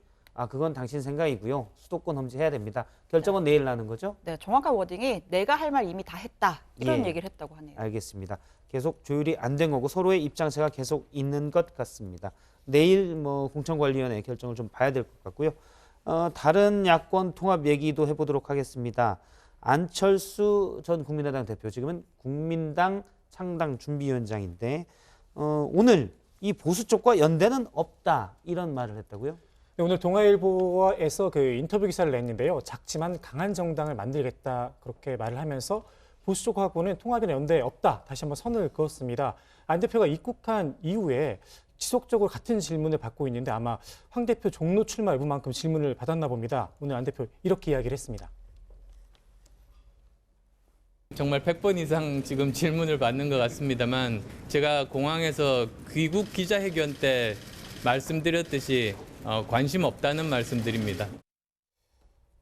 그건 당신 생각이고요. 수도권 험지 해야 됩니다. 결정은 내일 나는 거죠? 네, 정확한 워딩이 내가 할 말 이미 다 했다. 이런 예. 얘기를 했다고 하네요. 알겠습니다. 계속 조율이 안 된 거고 서로의 입장차가 계속 있는 것 같습니다. 내일 뭐 공천관리위원회 결정을 좀 봐야 될 것 같고요. 다른 야권 통합 얘기도 해보도록 하겠습니다. 안철수 전 국민의당 대표, 지금은 국민당 창당 준비위원장인데 오늘 이 보수 쪽과 연대는 없다 이런 말을 했다고요? 네, 오늘 동아일보에서 그 인터뷰 기사를 냈는데요. 작지만 강한 정당을 만들겠다 그렇게 말을 하면서 보수 쪽하고는 통합이나 연대 없다 다시 한번 선을 그었습니다. 안 대표가 입국한 이후에 지속적으로 같은 질문을 받고 있는데 아마 황 대표 종로 출마 여부만큼 질문을 받았나 봅니다. 오늘 안 대표 이렇게 이야기를 했습니다. 정말 100번 이상 지금 질문을 받는 것 같습니다만 제가 공항에서 귀국 기자회견 때 말씀드렸듯이 관심 없다는 말씀드립니다.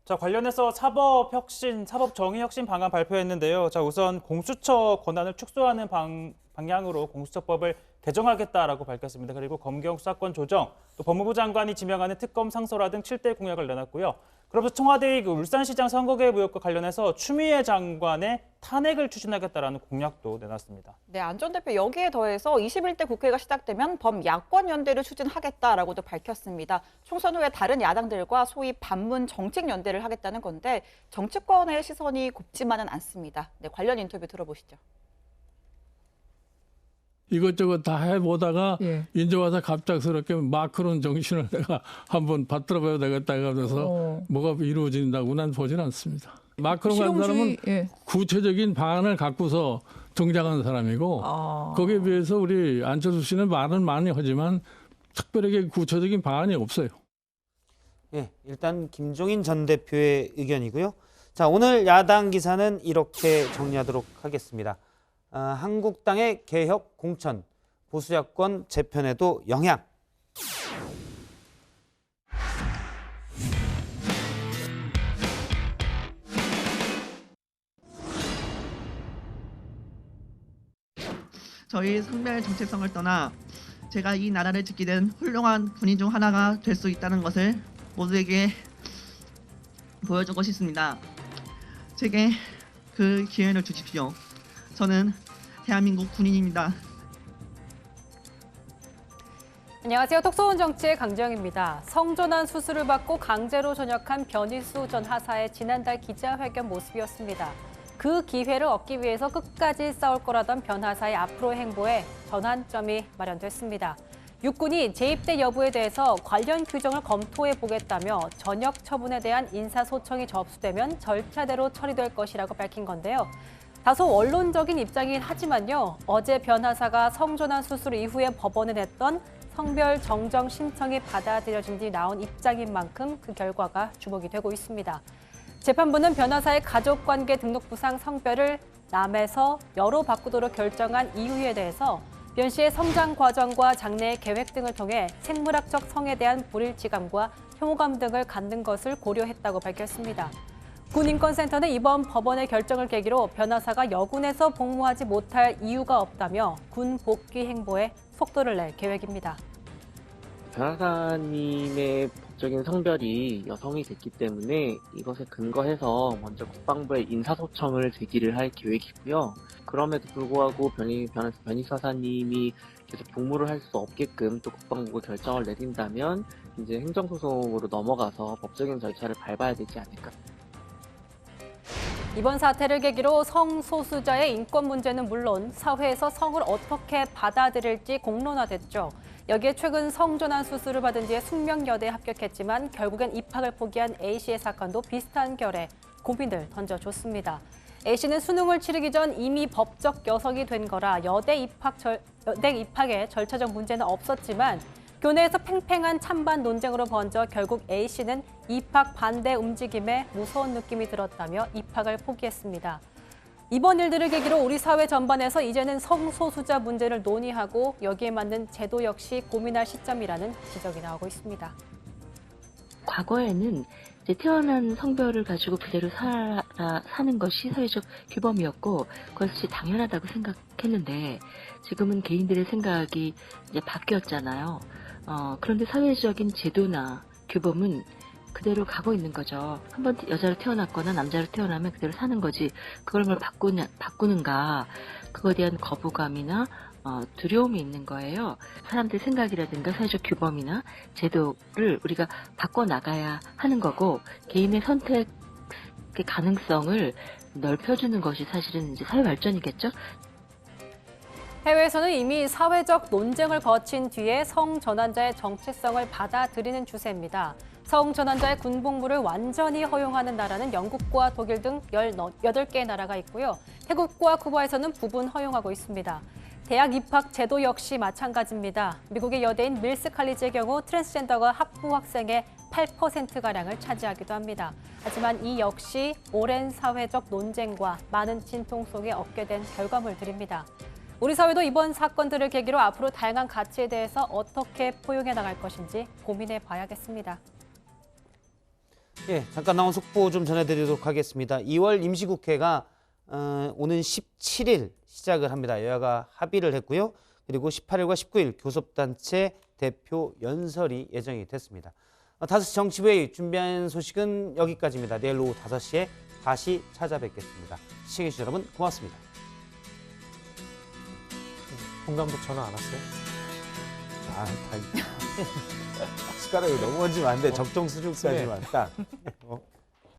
자, 관련해서 사법정의혁신 방안 발표했는데요. 자, 우선 공수처 권한을 축소하는 방향으로 공수처법을 개정하겠다라고 밝혔습니다. 그리고 검경 수사권 조정, 또 법무부 장관이 지명하는 특검 상설화 등 7대 공약을 내놨고요. 그러면서 청와대의 그 울산시장 선거개입 의혹과 관련해서 추미애 장관의 탄핵을 추진하겠다라는 공약도 내놨습니다. 네, 안 전 대표 여기에 더해서 21대 국회가 시작되면 범야권 연대를 추진하겠다라고도 밝혔습니다. 총선 후에 다른 야당들과 소위 반문 정책 연대를 하겠다는 건데 정치권의 시선이 곱지만은 않습니다. 네, 관련 인터뷰 들어보시죠. 이것저것 다 해보다가 이제 와서 갑작스럽게 마크론 정신을 내가 한번 받들어봐야 되겠다 해가면서 뭐가 이루어진다고 난 보지는 않습니다. 마크론 같은 사람은 구체적인 방안을 갖고서 등장한 사람이고 거기에 비해서 우리 안철수 씨는 말은 많이 하지만 특별하게 구체적인 방안이 없어요. 예, 일단 김종인 전 대표의 의견이고요. 자, 오늘 야당 기사는 이렇게 정리하도록 하겠습니다. 한국당의 개혁 공천, 보수야권 재편에도 영향. 저희 성별 정체성을 떠나 제가 이 나라를 지키게 된 훌륭한 군인 중 하나가 될 수 있다는 것을 모두에게 보여주고 싶습니다. 제게 그 기회를 주십시오. 저는 대한민국 군인입니다. 안녕하세요. 톡소원 정치의 강정입니다. 성전환 수술을 받고 강제로 전역한 변희수 전 하사의 지난달 기자회견 모습이었습니다. 그 기회를 얻기 위해서 끝까지 싸울 거라던 변 하사의 앞으로의 행보에 전환점이 마련됐습니다. 육군이 재입대 여부에 대해서 관련 규정을 검토해 보겠다며 전역 처분에 대한 인사소청이 접수되면 절차대로 처리될 것이라고 밝힌 건데요. 다소 원론적인 입장이긴 하지만요. 어제 변호사가 성전환 수술 이후에 법원에 냈던 성별 정정 신청이 받아들여진 뒤 나온 입장인 만큼 그 결과가 주목이 되고 있습니다. 재판부는 변호사의 가족관계 등록부상 성별을 남에서 여로 바꾸도록 결정한 이유에 대해서 변 씨의 성장 과정과 장래 계획 등을 통해 생물학적 성에 대한 불일치감과 혐오감 등을 갖는 것을 고려했다고 밝혔습니다. 군인권센터는 이번 법원의 결정을 계기로 변호사가 여군에서 복무하지 못할 이유가 없다며 군 복귀 행보에 속도를 낼 계획입니다. 변호사님의 법적인 성별이 여성이 됐기 때문에 이것에 근거해서 먼저 국방부에 인사소청을 제기를 할 계획이고요. 그럼에도 불구하고 변희사사님이 계속 복무를 할 수 없게끔 또 국방부가 결정을 내린다면 이제 행정소송으로 넘어가서 법적인 절차를 밟아야 되지 않을까. 이번 사태를 계기로 성소수자의 인권 문제는 물론 사회에서 성을 어떻게 받아들일지 공론화됐죠. 여기에 최근 성전환 수술을 받은 뒤에 숙명여대에 합격했지만 결국엔 입학을 포기한 A씨의 사건도 비슷한 결에 고민을 던져줬습니다. A씨는 수능을 치르기 전 이미 법적 여성이 된 거라 여대 입학에 절차적 문제는 없었지만 교내에서 팽팽한 찬반 논쟁으로 번져 결국 A씨는 입학 반대 움직임에 무서운 느낌이 들었다며 입학을 포기했습니다. 이번 일들을 계기로 우리 사회 전반에서 이제는 성소수자 문제를 논의하고 여기에 맞는 제도 역시 고민할 시점이라는 지적이 나오고 있습니다. 과거에는 이제 태어난 성별을 가지고 그대로 사는 것이 사회적 규범이었고 그것이 당연하다고 생각했는데 지금은 개인들의 생각이 이제 바뀌었잖아요. 그런데 사회적인 제도나 규범은 그대로 가고 있는 거죠. 한번 여자로 태어났거나 남자로 태어나면 그대로 사는 거지. 그걸 뭘 바꾸는가 그거에 대한 거부감이나 두려움이 있는 거예요. 사람들의 생각이라든가 사회적 규범이나 제도를 우리가 바꿔나가야 하는 거고 개인의 선택의 가능성을 넓혀주는 것이 사실은 이제 사회 발전이겠죠. 해외에서는 이미 사회적 논쟁을 거친 뒤에 성전환자의 정체성을 받아들이는 추세입니다. 성전환자의 군복무를 완전히 허용하는 나라는 영국과 독일 등 18개의 나라가 있고요. 태국과 쿠바에서는 부분 허용하고 있습니다. 대학 입학 제도 역시 마찬가지입니다. 미국의 여대인 밀스 칼리지의 경우 트랜스젠더가 학부 학생의 8%가량을 차지하기도 합니다. 하지만 이 역시 오랜 사회적 논쟁과 많은 진통 속에 얻게 된 결과물들입니다. 우리 사회도 이번 사건들을 계기로 앞으로 다양한 가치에 대해서 어떻게 포용해 나갈 것인지 고민해 봐야겠습니다. 예, 잠깐 나온 속보 좀 전해드리도록 하겠습니다. 2월 임시국회가 오는 17일 시작을 합니다. 여야가 합의를 했고요. 그리고 18일과 19일 교섭단체 대표 연설이 예정이 됐습니다. 5시 정치회의 준비한 소식은 여기까지입니다. 내일 오후 5시에 다시 찾아뵙겠습니다. 시청해주신 여러분 고맙습니다. 홍 감독 전화 안 왔어요? 숟가락을 너무 얹으면 안 돼. 적정 수준까지만 딱.